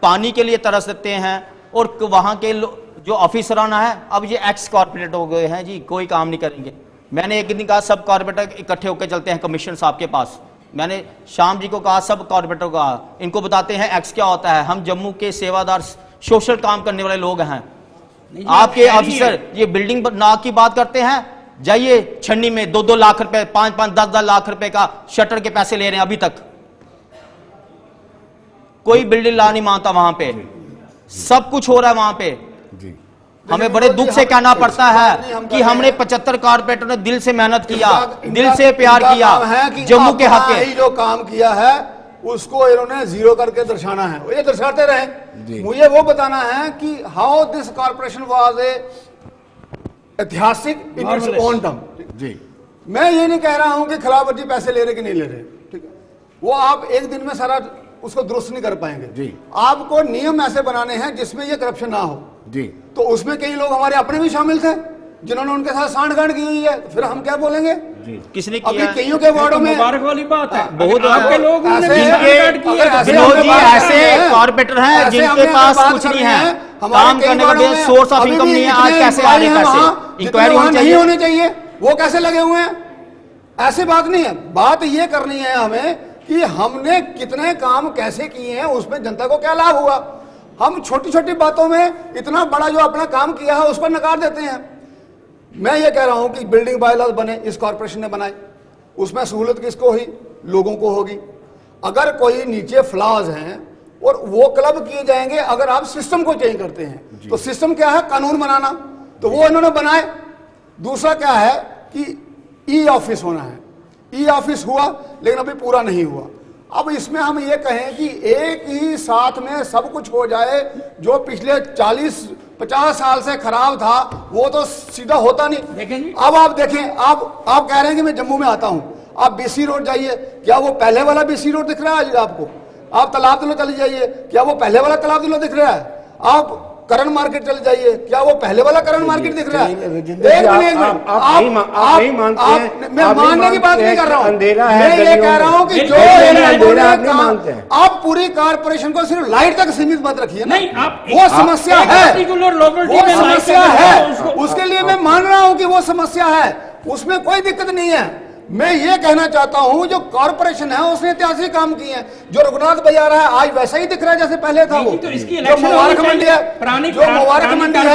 पानी के लिए तरस देते हैं और वहां के जो ऑफिसराना है, अब ये एक्स कॉर्पोरेट हो गए हैं जी, कोई काम नहीं करेंगे। मैंने एक दिन कहा सब कॉर्पोरेटर इकट्ठे होकर चलते हैं कमिश्नर साहब के पास। मैंने श्याम जी को कहा, सब कॉर्पोरेटर को कहा, इनको बताते हैं एक्स क्या होता है। हम जम्मू के सेवादार सोशल काम करने वाले लोग हैं। आपके ऑफिसर ये बिल्डिंग ना की बात करते हैं, जाइए छन्नी में 2-2 लाख रुपए, 5-5, 10-10 लाख रुपए का शटर के पैसे ले रहे हैं। अभी तक कोई बिल्डिंग ला नहीं मानता वहां पे, सब कुछ हो रहा है वहां पे। जी। हमें बड़े दुख से कहना पड़ता है कि हमने 75 कॉर्पोरेटर ने दिल से मेहनत किया, दिल से प्यार किया जम्मू के हक में। जो काम किया है उसको इन्होंने जीरो करके दर्शाना है, ये दर्शाते रहे। मुझे वो बताना है कि how this corporation was a ऐतिहासिक इन इट्स ओन टर्म। जी, मैं ये नहीं कह रहा हूं कि खिलाफवर्जी पैसे ले रहे कि नहीं ले रहे, ठीक है, वो आप एक दिन में सारा उसको दुरुस्त नहीं कर पाएंगे। जी, आपको नियम ऐसे बनाने हैं जिसमें ये करप्शन ना हो। जी, तो उसमें कई लोग हमारे अपने भी शामिल थे जिन्होंने उनके साथ सांठगांठ की हुई है, फिर हम क्या बोलेंगे? जी, किसने किया? अभी कईयों के वार्डों में मुबारक वाली बात है, बहुत आपके लोग ऐसे कॉर्पोरेटर हैं जिनके पास कुछ नहीं है, काम करने का सोर्स ऑफ इनकम नहीं है, आज कैसे आ रहे पैसे? इंक्वायरी होनी चाहिए, वो कैसे लगे हुए हैं? ऐसी बात नहीं है। बात ये करनी है हमें कि हमने कितने काम कैसे किए हैं, उसमें जनता को क्या लाभ हुआ। हम छोटी छोटी बातों में इतना बड़ा जो अपना काम किया है उस पर नकार देते हैं। मैं ये कह रहा हूं कि बिल्डिंग बायलॉज बने, इस कॉर्पोरेशन ने बनाए, उसमें सहूलत किसको हुई? लोगों को होगी। अगर कोई नीचे फ्लॉज हैं और वो क्लब किए जाएंगे, अगर आप सिस्टम को चेंज करते हैं तो सिस्टम क्या है? कानून बनाना, तो वो इन्होंने बनाए। दूसरा क्या है कि ई ऑफिस होना है, ई ऑफिस हुआ लेकिन अभी पूरा नहीं हुआ। अब इसमें हम ये कहें कि एक ही साथ में सब कुछ हो जाए, जो पिछले 40-50 साल से खराब था वो तो सीधा होता नहीं। अब आप देखें, आप कह रहे हैं कि मैं जम्मू में आता हूं, आप बीसी रोड जाइए, क्या वो पहले वाला बीसी रोड दिख रहा है आज आपको? आप तालाब दिलो चले जाइए, क्या वो पहले वाला तालाब दिलो दिख रहा है? आप करण मार्केट चले जाइए, क्या वो पहले वाला करण मार्केट दिख रहा है? एक मिनट, मैं मानने की बात नहीं कर रहा हूँ, मैं ये कह रहा हूँ कि जो आप पूरी कारपोरेशन को सिर्फ लाइट तक सीमित मत रखिए। नहीं, वो समस्या है, वो समस्या है, उसके लिए मैं मान रहा हूँ कि वो समस्या है, उसमें कोई दिक्कत नहीं है। मैं ये कहना चाहता हूं जो कॉर्पोरेशन है उसने ऐतिहासिक काम किए हैं। जो रघुनाथ बाजार है आज वैसा ही दिख रहा है जैसे पहले था। वो तो इसकी जो मुबारक मंडी है, जो मुबारक मंडी है,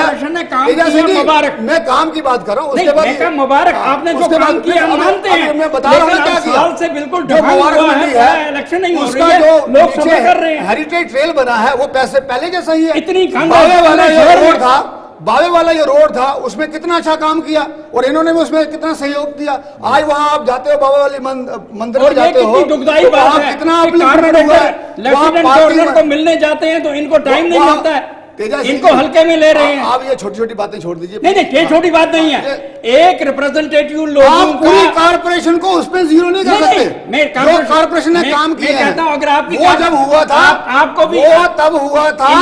मैं काम की बात कर रहा हूँ। उसके बाद मुबारक आपने जो काम किया मानते हैं, मैं बता रहा हूँ क्या किया से बिल्कुल जो मुबारक मंडी है, इलेक्शन नहीं हो उसका रही है, जो लोग सफर कर रहे हैं, हेरिटेज ट्रेल बना है वो पैसे पहले जैसा ही है। इतनी बावे वाला ये रोड था उसमें कितना अच्छा काम किया और इन्होंने भी उसमें कितना सहयोग दिया। आज वहां आप जाते हो बावे वाली मंदिर में जाते हो, दुखदाई बात है, कितना अपलिफ्टमेंट हुआ है। लेफ्टिनेंट गवर्नर को मिलने जाते हैं तो इनको टाइम नहीं मिलता है, इनको हल्के में ले रहे हैं। आप ये छोटी छोटी बातें छोड़ दीजिए। नहीं, ये छोटी बात नहीं है। एक रिप्रेजेंटेटिव लोगों आप पूरी कारपोरेशन को उस पर जीरो नहीं कर सकते। जो कारपोरेशन ने काम किया है, अगर आपकी वो जब हुआ था, आपको भी वो तब हुआ था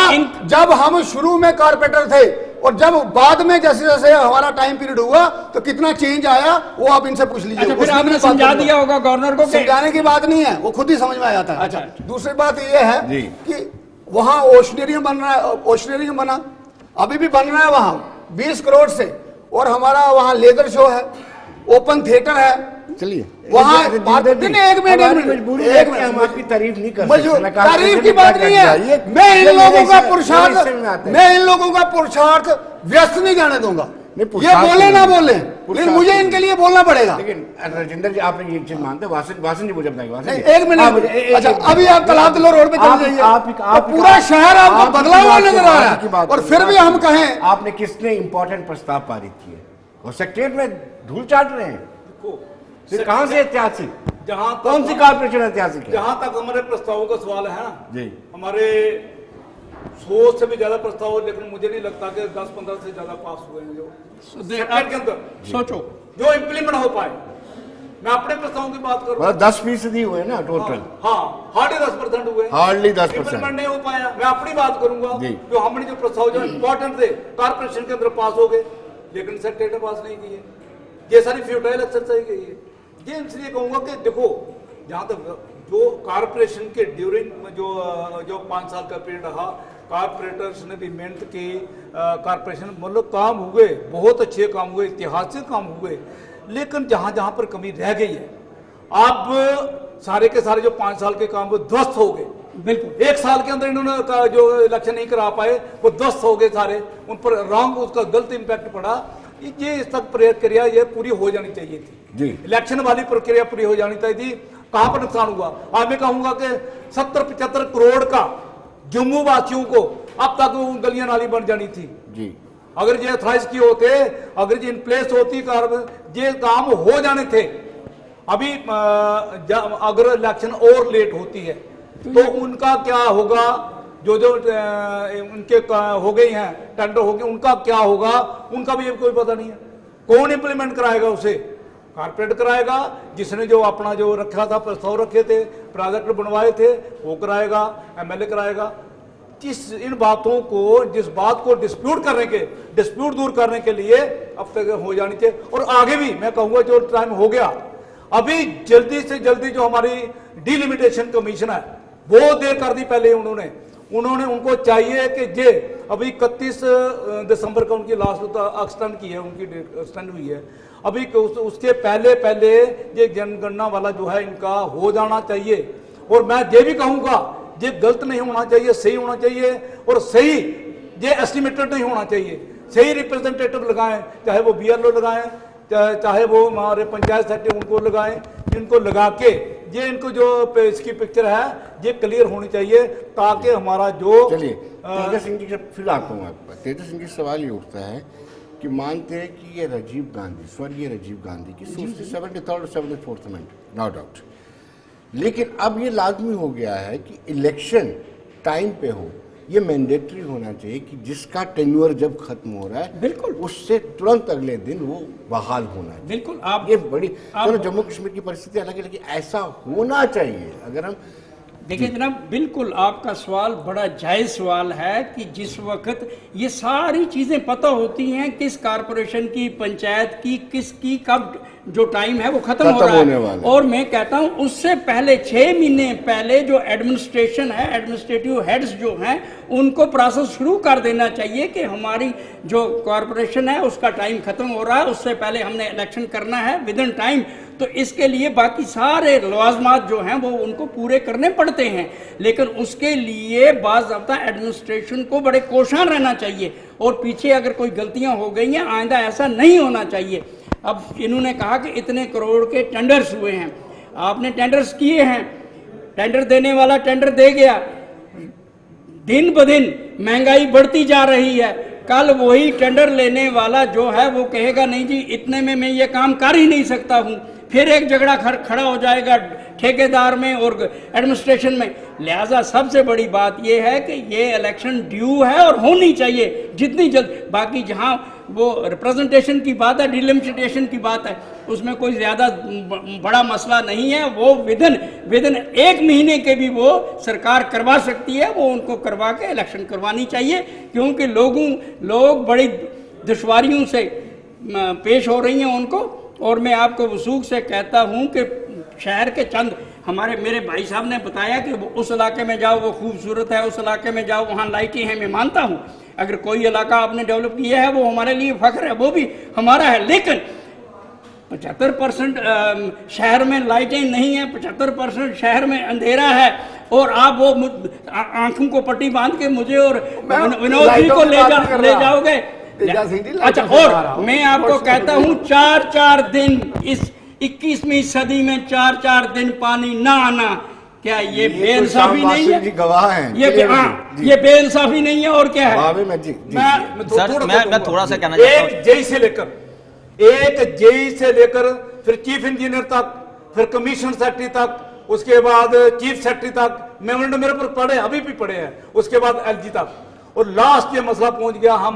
जब हम शुरू में कारपोरेटर थे और जब बाद में जैसे जैसे हमारा टाइम पीरियड हुआ तो कितना चेंज आया वो आप इनसे पूछ लीजिए। अच्छा, फिर आपने समझा दिया होगा गवर्नर को? समझाने की बात नहीं है, वो खुद ही समझ में आ जाता है। अच्छा, दूसरी बात ये है कि वहां ओशनेरियम बन रहा है, ओशनेरियम बना अभी भी बन रहा है वहां 20 करोड़ से, और हमारा वहां लेदर शो है, ओपन थिएटर है। चलिए वहां एक मिनट, हम आपकी तारीफ नहीं कर सकते, तारीफ की बात नहीं है। मैं इन लोगों का पुरुषार्थ व्यस्त नहीं जाने दूंगा। ये बोले ना बोले, लेकिन मुझे इनके लिए बोलना पड़ेगा। लेकिन राजेंद्र जी आप ये चीज मानते हैं? वासन जी मुझे बताइए। एक मिनट, अच्छा अभी आप तालाब दिलो रोड पे चले जाइए, पूरा शहर आपको बदला हुआ नजर आ रहा है और फिर भी हम कहें आपने किसने इंपॉर्टेंट प्रस्ताव पारित किए और सेक्रेटरीट में धूल चाट रहे हैं? कहां से ऐतिहासिक, जहां कौन सी कारपोरेशन ऐतिहासिक है? जहां तक हमारे प्रस्तावों का सवाल है ना जी, हमारे 100 से भी ज्यादा प्रस्ताव, लेकिन मुझे नहीं लगता कि 10-15 से ज्यादा पास हुए हैं जो के अंदर सोचो जो इम्प्लीमेंट हो पाए। मैं अपने प्रस्तावों की बात करूं 10% हुए ना टोटल। हाँ, हार्डली 10% हुए, हार्डली 10% इम्प्लीमेंट नहीं हो पाया। मैं अपनी बात करूंगा जो हमने जो प्रस्ताव जो इम्पोर्टेंट थे कारपोरेशन के अंदर पास हो गए, लेकिन सेक्रेटरी ने पास नहीं किए। ये सारी फ्यूटाइल एक्सरसाइज गई है। ये इसलिए कहूंगा कि देखो जहां तक जो कारपोरेशन के ड्यूरिंग जो 5 साल का पीरियड रहा, कारपोरेटर्स ने भी मेहनत की, कारपोरेशन मतलब काम हुए, बहुत अच्छे काम हुए, ऐतिहासिक काम हुए, लेकिन जहां जहां पर कमी रह गई है अब सारे के सारे जो 5 साल के काम वो ध्वस्त हो गए। बिल्कुल 1 साल के अंदर इन्होंने जो इलेक्शन नहीं करा पाए वो ध्वस्त हो गए सारे, उन पर रॉन्ग उसका गलत इंपैक्ट पड़ा। ये इस तक प्रक्रिया ये पूरी हो जानी चाहिए थी, इलेक्शन वाली प्रक्रिया पूरी हो जानी चाहिए थी। कहां पर नुकसान हुआ? आज मैं कहूंगा कि 70-75 करोड़ का जम्मू वासियों को अब तक वो गलियां नाली बन जानी थी जी। अगर ये अथराइज किए होते, अगर ये इन प्लेस होती, ये काम हो जाने थे। अभी अगर इलेक्शन और लेट होती है तो उनका क्या होगा? जो उनके हो गई हैं टेंडर हो गए, उनका क्या होगा? उनका भी कोई पता नहीं है। कौन इंप्लीमेंट कराएगा? उसे कारपोरेट कराएगा, जिसने जो अपना जो रखा था, प्रस्ताव रखे थे, प्रोजेक्ट बनवाए थे, वो कराएगा, एमएलए कराएगा। इन बातों को, जिस बात को डिस्प्यूट दूर करने के लिए अब तक हो जानी चाहिए। और आगे भी मैं कहूंगा जो टाइम हो गया, अभी जल्दी से जल्दी जो हमारी डिलिमिटेशन कमीशन है वो देर कर दी पहले उनको चाहिए कि जे अभी 31 दिसंबर का उनकी लास्ट एक्सटेंड की है, उनकी डेट एक्सटेंड हुई है। अभी उसके पहले ये जनगणना वाला जो है इनका हो जाना चाहिए। और मैं ये भी कहूंगा ये गलत नहीं होना चाहिए, सही होना चाहिए, और सही ये एस्टिमेटेड नहीं होना चाहिए। सही रिप्रेजेंटेटिव लगाएं, चाहे वो बीएलओ लगाएं, चाहे वो हमारे पंचायत सेक्रेटरी उनको लगाएं, इनको लगा के ये इनको जो इसकी पिक्चर है ये क्लियर होनी चाहिए, ताकि हमारा जो चलिए तेजस सिंह जी फिर आता हूँ आपका। तेजस सिंह जी सवाल ये उठता है कि मानते हैं कि ये राजीव गांधी, स्वर्गीय राजीव गांधी की सोच थी 73rd और 74th अमेंडमेंट, नो डाउट, लेकिन अब ये लाजमी हो गया है कि इलेक्शन टाइम पे हो, ये मैंडेटरी होना चाहिए कि जिसका टेन्योर जब खत्म हो रहा है बिल्कुल उससे तुरंत अगले दिन वो बहाल होना चाहिए। बिल्कुल आप ये बड़ी चलो जम्मू कश्मीर की परिस्थिति अलग है, लेकिन ऐसा होना चाहिए। अगर हम देखिए जनाब, बिल्कुल आपका सवाल बड़ा जायज़ सवाल है कि जिस वक्त ये सारी चीज़ें पता होती हैं किस कारपोरेशन की, पंचायत की, किसकी कब जो टाइम है वो खत्म हो रहा है, और मैं कहता हूं उससे पहले 6 महीने पहले जो एडमिनिस्ट्रेशन है, एडमिनिस्ट्रेटिव हेड्स जो हैं, उनको प्रोसेस शुरू कर देना चाहिए कि हमारी जो कॉरपोरेशन है उसका टाइम खत्म हो रहा है, उससे पहले हमने इलेक्शन करना है विद इन टाइम। तो इसके लिए बाकी सारे लवाजमात जो हैं वो उनको पूरे करने पड़ते हैं, लेकिन उसके लिए बाज़ाब्ता एडमिनिस्ट्रेशन को बड़े कोशान रहना चाहिए, और पीछे अगर कोई गलतियां हो गई हैं आइंदा ऐसा नहीं होना चाहिए। अब इन्होंने कहा कि इतने करोड़ के टेंडर्स हुए हैं, आपने टेंडर्स किए हैं, टेंडर देने वाला टेंडर दे गया, दिन ब दिन महंगाई बढ़ती जा रही है, कल वही टेंडर लेने वाला जो है वो कहेगा नहीं जी इतने में मैं ये काम कर ही नहीं सकता हूँ, फिर एक झगड़ा खड़ा हो जाएगा ठेकेदार में और एडमिनिस्ट्रेशन में। लिहाजा सबसे बड़ी बात यह है कि ये इलेक्शन ड्यू है और होनी चाहिए जितनी जल्द। बाकी जहाँ वो रिप्रेजेंटेशन की बात है, डिलिमिटेशन की बात है, उसमें कोई ज़्यादा बड़ा मसला नहीं है, वो विदिन 1 महीने के भी वो सरकार करवा सकती है, वो उनको करवा के इलेक्शन करवानी चाहिए, क्योंकि लोग बड़ी दुश्वारियों से पेश हो रही हैं उनको। और मैं आपको वसूख से कहता हूं कि शहर के चंद मेरे भाई साहब ने बताया कि उस इलाके में जाओ वो खूबसूरत है, उस इलाके में जाओ वहाँ लाइटें हैं, मैं मानता हूँ अगर कोई इलाका आपने डेवलप किया है वो हमारे लिए फख्र है, वो भी हमारा है, लेकिन 75% शहर में लाइटें नहीं है, 75% शहर में अंधेरा है, और आप वो आंखों को पट्टी बांध के मुझे और विनोद जी को ले जाओगे। अच्छा, और मैं आपको कहता हूं 4-4 दिन इस 21वीं सदी में 4-4 दिन पानी ना आना, क्या ये बेइंसाफी नहीं है? गवाह हैं ये बेइंसाफी नहीं है और क्या है? मैं थोड़ा सा कहना चाहता हूं। एक जेई से लेकर फिर चीफ इंजीनियर तक, फिर कमीशन सेक्रेटरी तक, उसके बाद चीफ सेक्रेटरी तक मेमोरेंडम मेरे पर पड़े, अभी भी पड़े हैं, उसके बाद एलजी तक, और लास्ट ये मसला पहुंच गया। हम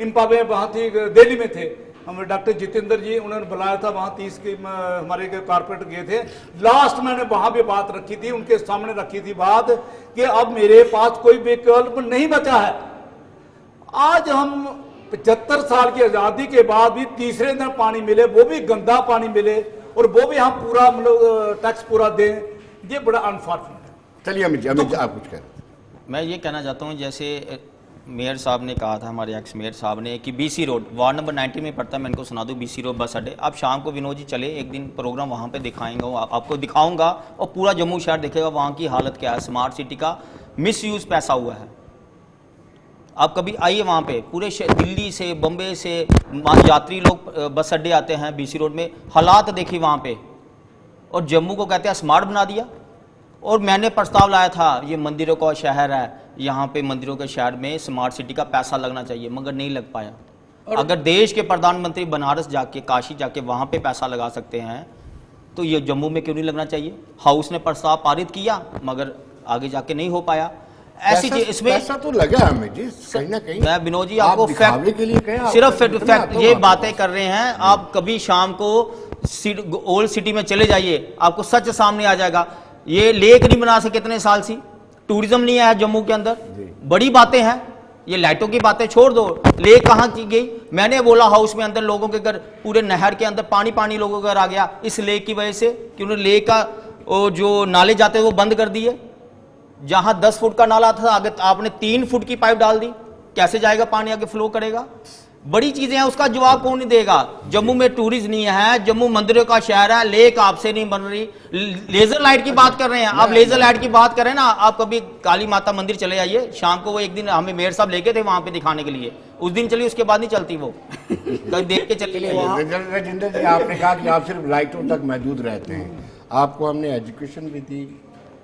इम्पा में वहाँ थी, दिल्ली में थे, हम डॉक्टर जितेंद्र जी उन्होंने बुलाया था, वहाँ 30 के हमारे कारपोरेटर गए थे। लास्ट मैंने वहाँ भी बात रखी थी, उनके सामने रखी थी बात कि अब मेरे पास कोई विकल्प नहीं बचा है। आज हम 75 साल की आज़ादी के बाद भी तीसरे दिन पानी मिले, वो भी गंदा पानी मिले, और वो भी हम पूरा मतलब टैक्स पूरा दें, ये बड़ा अनफॉर्चुनेट है। चलिए अमित जी, आप कुछ कह रहे हैं। मैं ये कहना चाहता हूँ, जैसे मेयर साहब ने कहा था, हमारे एक्स मेयर साहब ने, कि बीसी रोड वार्ड नंबर 90 में पड़ता है, मैं इनको सुना दूँ, बीसी रोड बस अड्डे। आप शाम को विनोद जी चले, एक दिन प्रोग्राम वहाँ पे दिखाएंगे, आपको दिखाऊंगा, और पूरा जम्मू शहर देखेगा वहाँ की हालत क्या है। स्मार्ट सिटी का मिसयूज पैसा हुआ है। आप कभी आइए वहाँ पे, पूरे दिल्ली से, बम्बे से यात्री लोग बस अड्डे आते हैं बीसी रोड में, हालात देखिए वहाँ पे, और जम्मू को कहते हैं स्मार्ट बना दिया। और मैंने प्रस्ताव लाया था, ये मंदिरों का शहर है, यहाँ पे मंदिरों के शहर में स्मार्ट सिटी का पैसा लगना चाहिए, मगर नहीं लग पाया। अगर देश के प्रधानमंत्री बनारस जाके, काशी जाके वहाँ पे पैसा लगा सकते हैं, तो ये जम्मू में क्यों नहीं लगना चाहिए? हाउस ने प्रस्ताव पारित किया, मगर आगे जाके नहीं हो पाया। ऐसी चीज इसमें पैसा तो लगा हमें जी, कहीं ना कहीं। मैं विनोद जी आपको फैक्ट के लिए कहें, सिर्फ फैक्ट ये बातें कर रहे हैं। आप कभी शाम को ओल्ड सिटी में चले जाइए, आपको सच सामने आ जाएगा। ये लेक नहीं बना सके कितने साल से, टूरिज्म नहीं आया जम्मू के अंदर, बड़ी बातें हैं। ये लाइटों की बातें छोड़ दो, लेक कहाँ की गई? मैंने बोला हाउस में अंदर लोगों के घर, पूरे नहर के अंदर पानी लोगों के घर आ गया, इस लेक की वजह से कि उन्होंने लेक का जो नाले जाते वो बंद कर दिए। जहां 10 फुट का नाला था, आगे आपने 3 फुट की पाइप डाल दी, कैसे जाएगा पानी, आगे फ्लो करेगा? बड़ी चीजें हैं, उसका जवाब कौन नहीं देगा? जम्मू में टूरिज्म नहीं है, जम्मू मंदिरों का शहर है, लेक आपसे नहीं बन रही। लेजर लाइट की बात कर रहे हैं आप, लेजर लाइट की बात कर रहे हैं ना आप। कभी काली माता मंदिर चले आइए शाम को, वो एक दिन हमें मेयर साहब लेके थे वहां पे दिखाने के लिए, उस दिन चली, उसके बाद नहीं चलती वो। कभी देख के चलिए। राजेंद्र जी, आपने कहा कि आप सिर्फ लाइटों तक महदूद रहते हैं, आपको हमने एजुकेशन भी दी,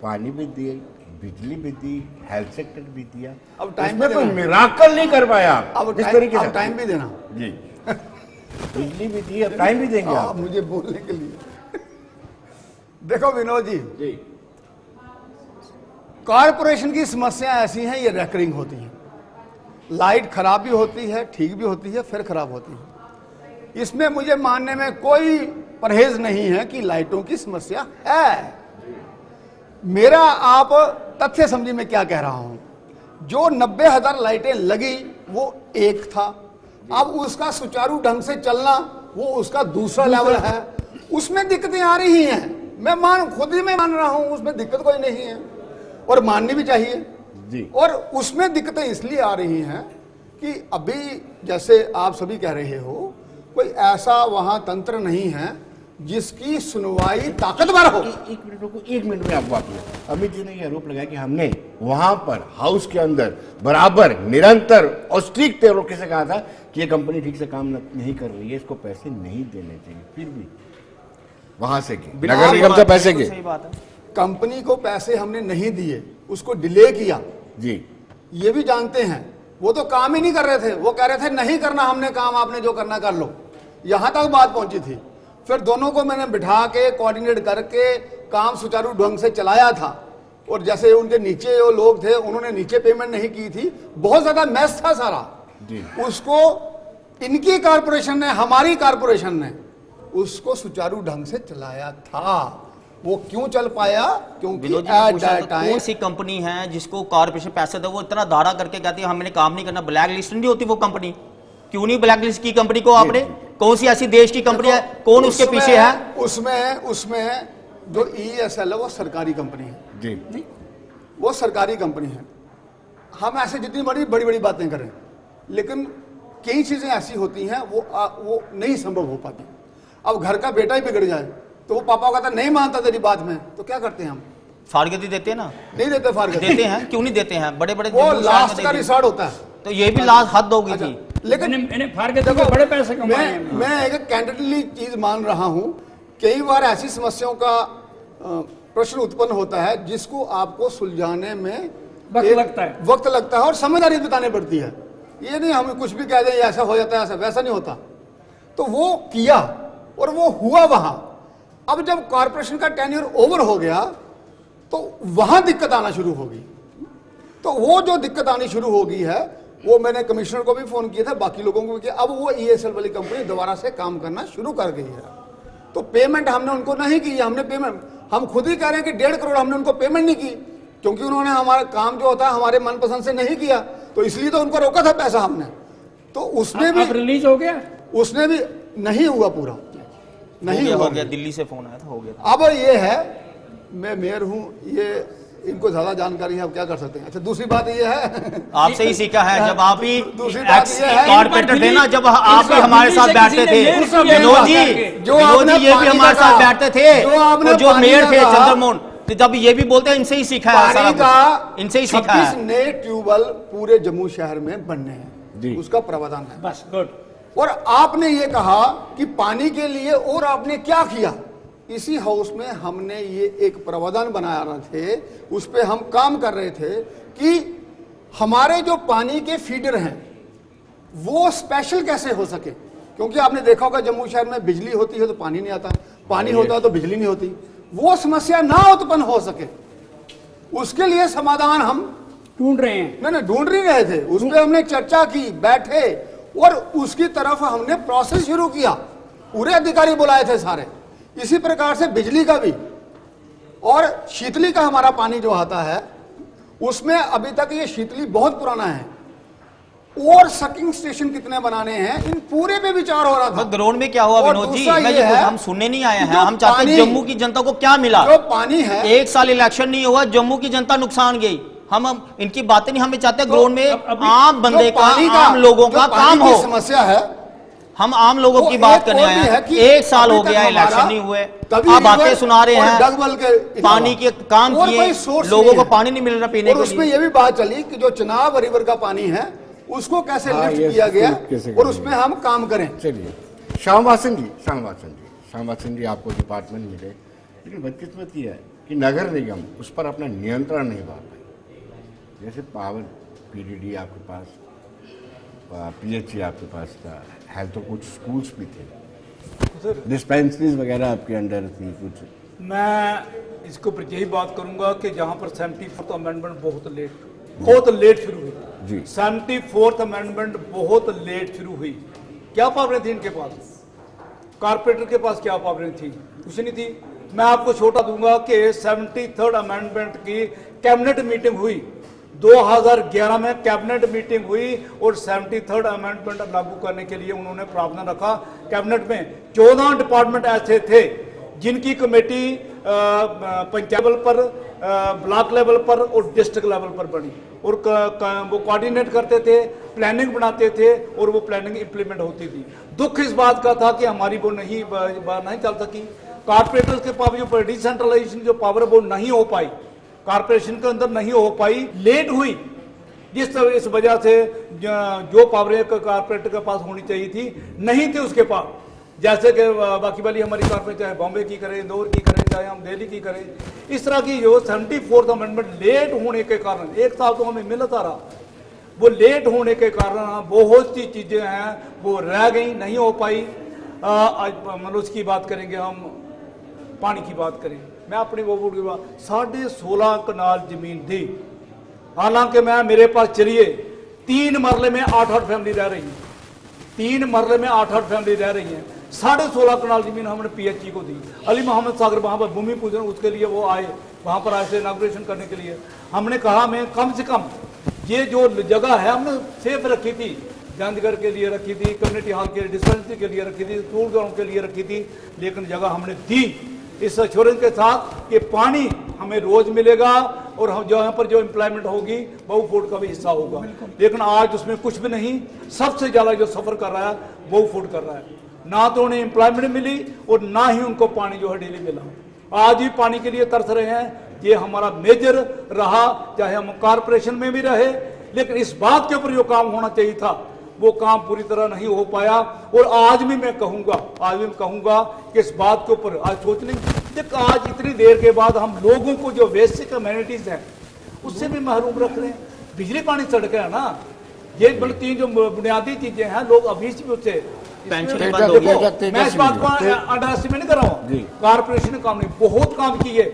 पानी भी दिए, बिजली भी दी, हेल्थ सेक्टर भी दिया। अब टाइम में कोई मिराकल नहीं कर पाया। अब इस तरीके से टाइम भी देना जी। बिजली भी दी, अब टाइम भी देंगे आप मुझे बोलने के लिए। देखो विनोद जी, कारपोरेशन की समस्या ऐसी हैं, ये रेकरिंग होती है। लाइट खराब भी होती है, ठीक भी होती है, फिर खराब होती है। इसमें मुझे मानने में कोई परहेज नहीं है कि लाइटों की समस्या है। मेरा आप तथ्य समझिए मैं क्या कह रहा हूं। जो 90,000 लाइटें लगी वो एक था, अब उसका सुचारू ढंग से चलना वो उसका दूसरा लेवल है। उसमें दिक्कतें आ रही हैं, मैं खुद ही मान रहा हूं, उसमें दिक्कत कोई नहीं है और माननी भी चाहिए जी। और उसमें दिक्कतें इसलिए आ रही हैं कि अभी जैसे आप सभी कह रहे हो, कोई ऐसा वहां तंत्र नहीं है जिसकी सुनवाई ताकतवर हो। एक मिनट रुको, 1 मिनट में आपको वापस। अमित जी ने यह आरोप लगाया कि हमने वहां पर हाउस के अंदर बराबर निरंतर और स्ट्रिक्ट तरीके से कहा था कि ये कंपनी ठीक से काम नहीं कर रही है, इसको पैसे नहीं देने चाहिए, फिर भी वहां से नगर निगम से पैसे के सही बात है। कंपनी को पैसे हमने नहीं दिए, उसको डिले किया जी। ये भी जानते हैं। वो तो काम ही नहीं कर रहे थे, वो कह रहे थे नहीं करना हमने काम, आपने जो करना कर लो, यहां तक बात पहुंची थी। फिर दोनों को मैंने बिठा के कोऑर्डिनेट करके काम सुचारू ढंग से चलाया था। और जैसे उनके नीचे जो लोग थे उन्होंने नीचे पेमेंट नहीं की थी, बहुत ज्यादा मैस था सारा जी। उसको इनकी कारपोरेशन ने, हमारी कारपोरेशन ने उसको सुचारू ढंग से चलाया था। वो क्यों चल पाया? क्योंकि विनोद जी ने एट पूछा दैट तो टाइम कौन सी कंपनी है जिसको कॉर्पोरेशन पैसे दे, वो इतना दारा करके कहती है हमने काम नहीं करना, ब्लैक लिस्ट नहीं होती वो कंपनी? क्यों नहीं ब्लैक लिस्ट की कंपनी को आपने? कौन सी ऐसी देश की कंपनी है, कौन उसके पीछे है? उसमें जो ESL है वो सरकारी कंपनी है जी। नहीं, वो सरकारी कंपनी है। हम ऐसे जितनी बड़ी बातें करें, लेकिन कई चीजें ऐसी होती हैं वो नहीं संभव हो पाती। अब घर का बेटा ही बिगड़ जाए तो वो पापा कहता नहीं मानता तेरी बात में, तो क्या करते हैं हम? फारगती देते हैं ना? नहीं देते फारगती। देते हैं, क्यों नहीं देते हैं? बड़े बड़े वो लास्ट का रिसॉर्ट होता है। तो ये भी लास्ट हद होगी थी। लेकिन मैंने फारगती के बड़े पैसे कमाए हैं। मैं एक कैंडिडेटली चीज मान रहा हूं, कई बार ऐसी समस्याओं का प्रश्न उत्पन्न होता है जिसको आपको सुलझाने में वक्त लगता है और समझदारी बितानी पड़ती है। ये नहीं हम कुछ भी कह दें ऐसा हो जाता है, ऐसा वैसा नहीं होता। तो वो किया और वो हुआ वहां। अब जब कॉर्पोरेशन का टेन्योर ओवर हो गया तो वहां दिक्कत आना शुरू होगी। तो वो जो दिक्कत आनी शुरू हो गई है वो मैंने कमिश्नर को भी फोन किया था, बाकी लोगों को भी किया। अब वो ESL वाली कंपनी दोबारा से काम करना शुरू कर गई है। तो पेमेंट हमने उनको नहीं की, हमने पेमेंट हम खुद ही कह रहे हैं कि 1.5 करोड़ हमने उनको पेमेंट नहीं की, क्योंकि उन्होंने हमारा काम जो होता है हमारे मनपसंद से नहीं किया, तो इसलिए तो उनको रोका था पैसा हमने। तो उसने भी रिलीज हो गया, उसने भी नहीं हुआ पूरा, नहीं हो गया। दिल्ली से फोन आया था, हो गया। अब ये है, मैं मेयर हूं, ये इनको ज्यादा जानकारी है, अब क्या कर सकते हैं। अच्छा दूसरी बात ये है आपसे ही सीखा है, जब आप ही दूसरी बात ये है कॉर्पोरेटर थे ना, जब आप ही हमारे साथ बैठते थे, विनोद जी ये भी हमारे साथ बैठते थे, जो मेयर थे चंद्रमोहन, तो जब ये भी बोलते हैं इनसे ही सीखा है सारा कुछ, इनसे ही सीखा है। 26 नए ट्यूबवेल पूरे जम्मू शहर में बनने हैं, उसका प्रावधान है। बस गुड। और आपने ये कहा कि पानी के लिए और आपने क्या किया? इसी हाउस में हमने ये एक प्रावधान बनाया रहे थे, उस पे हम काम कर रहे थे कि हमारे जो पानी के फीडर हैं वो स्पेशल कैसे हो सके। क्योंकि आपने देखा होगा जम्मू शहर में बिजली होती है तो पानी नहीं आता, पानी होता है तो बिजली नहीं होती। वो समस्या ना उत्पन्न हो सके, उसके लिए समाधान हम ढूंढ रहे हैं। नहीं ढूंढ नहीं रहे थे, उस पर हमने चर्चा की, बैठे और उसकी तरफ हमने प्रोसेस शुरू किया। पूरे अधिकारी बुलाए थे सारे। इसी प्रकार से बिजली का भी और शीतली का हमारा पानी जो आता है उसमें अभी तक ये शीतली बहुत पुराना है, और सकिंग स्टेशन कितने बनाने हैं, इन पूरे पे विचार हो रहा था। ग्राउंड में क्या हुआ विनोद जी? हम सुनने नहीं आए हैं, हम चाहते हैं जम्मू की जनता को क्या मिला। जो पानी है, 1 साल इलेक्शन नहीं हुआ, जम्मू की जनता नुकसान गई। हम इनकी बातें नहीं, हमें चाहते हैं ग्राउंड में आम बंदे का, आम लोगों का काम हो। समस्या है, हम आम लोगों की बात करने आए हैं। 1 साल हो गया इलेक्शन नहीं हुए, आप बातें सुना रहे हैं, पानी के काम किए, लोगों को पानी नहीं मिल रहा पीने के लिए। उसमें यह भी बात चली कि जो चुनाव रिवर का पानी है उसको कैसे लिफ्ट किया गया और उसमें हम काम करें। चलिए श्यामवासन जी आपको डिपार्टमेंट मिले, लेकिन बदकिस्मत यह है कि नगर निगम उस पर अपना नियंत्रण नहीं पा पाए। जैसे पावर PDD आपके पास, PHC आपके पास था, हेल्थ तो कुछ स्कूल्स भी थे, डिस्पेंसरीज वगैरह आपके अंडर थी कुछ। मैं इसके ऊपर यही बात करूंगा कि जहां पर 74th अमेंडमेंट बहुत लेट शुरू हुई जी। 74th अमेंडमेंट बहुत लेट शुरू हुई। क्या पावरें थी इनके पास? कारपोरेटर के पास क्या पावरें थी? कुछ नहीं थी। मैं आपको छोटा दूंगा कि 73rd अमेंडमेंट की कैबिनेट मीटिंग हुई 2011 में, कैबिनेट मीटिंग हुई और 73rd अमेंडमेंट लागू करने के लिए उन्होंने प्रावधान रखा। कैबिनेट में 14 डिपार्टमेंट ऐसे थे जिनकी कमेटी पंचायत लेवल पर, ब्लॉक लेवल पर और डिस्ट्रिक्ट लेवल पर बनी और वो कोऑर्डिनेट करते थे, प्लानिंग बनाते थे और वो प्लानिंग इंप्लीमेंट होती थी। दुख इस बात का था कि हमारी वो नहीं चल सकी। कारपोरेटर्स के पास जो डिसेंट्रलाइजेशन जो पावर वो नहीं हो पाई, कारपोरेशन के अंदर नहीं हो पाई, लेट हुई। इस वजह से जो पावर कारपोरेटर के पास होनी चाहिए थी नहीं थी उसके पास। जैसे कि बाकी वाली हमारी कारपोरेट चाहे बॉम्बे की करें, इंदौर की करें, चाहे हम दिल्ली की करें, इस तरह की जो 74th अमेंडमेंट लेट होने के कारण, एक साल तो हमें मिलता रहा, वो लेट होने के कारण बहुत सी चीजें हैं वो रह गई, नहीं हो पाई। मतलब उसकी बात करेंगे हम, पानी की बात करें, मैं अपनी वो 16.5 कनाल जमीन थी, हालांकि मैं मेरे पास चलिए 3 मरले में 8-8 फैमिली रह रही है, 3 मरले में 8-8 फैमिली रह रही है। 16.5 कनाल जमीन हमने PHE को दी। अली मोहम्मद सागर वहां पर भूमि पूजन उसके लिए वो आए, वहां पर आए थे इनॉग्रेशन करने के लिए। हमने कहा मैं कम से कम ये जो जगह है हमने सेफ रखी थी, गांधीगढ़ के लिए रखी थी, कम्युनिटी हॉल के लिए, डिस्पेंसरी के लिए रखी थी, स्कूल ग्राउंड के लिए रखी थी, लेकिन जगह हमने दी इस एश्योरेंस के साथ कि पानी हमें रोज मिलेगा और हम जहाँ पर जो एम्प्लॉयमेंट होगी बहु फूड का भी हिस्सा होगा। लेकिन आज उसमें कुछ भी नहीं। सबसे ज्यादा जो सफर कर रहा है बहु फूड कर रहा है, ना तो उन्हें एम्प्लॉयमेंट मिली और ना ही उनको पानी जो है डेली मिला। आज भी पानी के लिए तरस रहे हैं। ये हमारा मेजर रहा, चाहे हम कारपोरेशन में भी रहे, लेकिन इस बात के ऊपर जो काम होना चाहिए था वो काम पूरी तरह नहीं हो पाया। और आज भी मैं कहूंगा कि इस बात के ऊपर आज सोच लेंगे। आज इतनी देर के बाद हम लोगों को जो बेसिक कम्युनिटीज हैं उससे भी महरूम रख रहे हैं। बिजली पानी सड़कें है ना, ये बल्कि 3 जो बुनियादी चीजें हैं लोग अभी से उससे पेंशन बंद हो गया। मैं इस बात को अंडर एस्टिमेट नहीं कर रहा हूँ। कारपोरेशन ने काम नहीं, बहुत काम किए।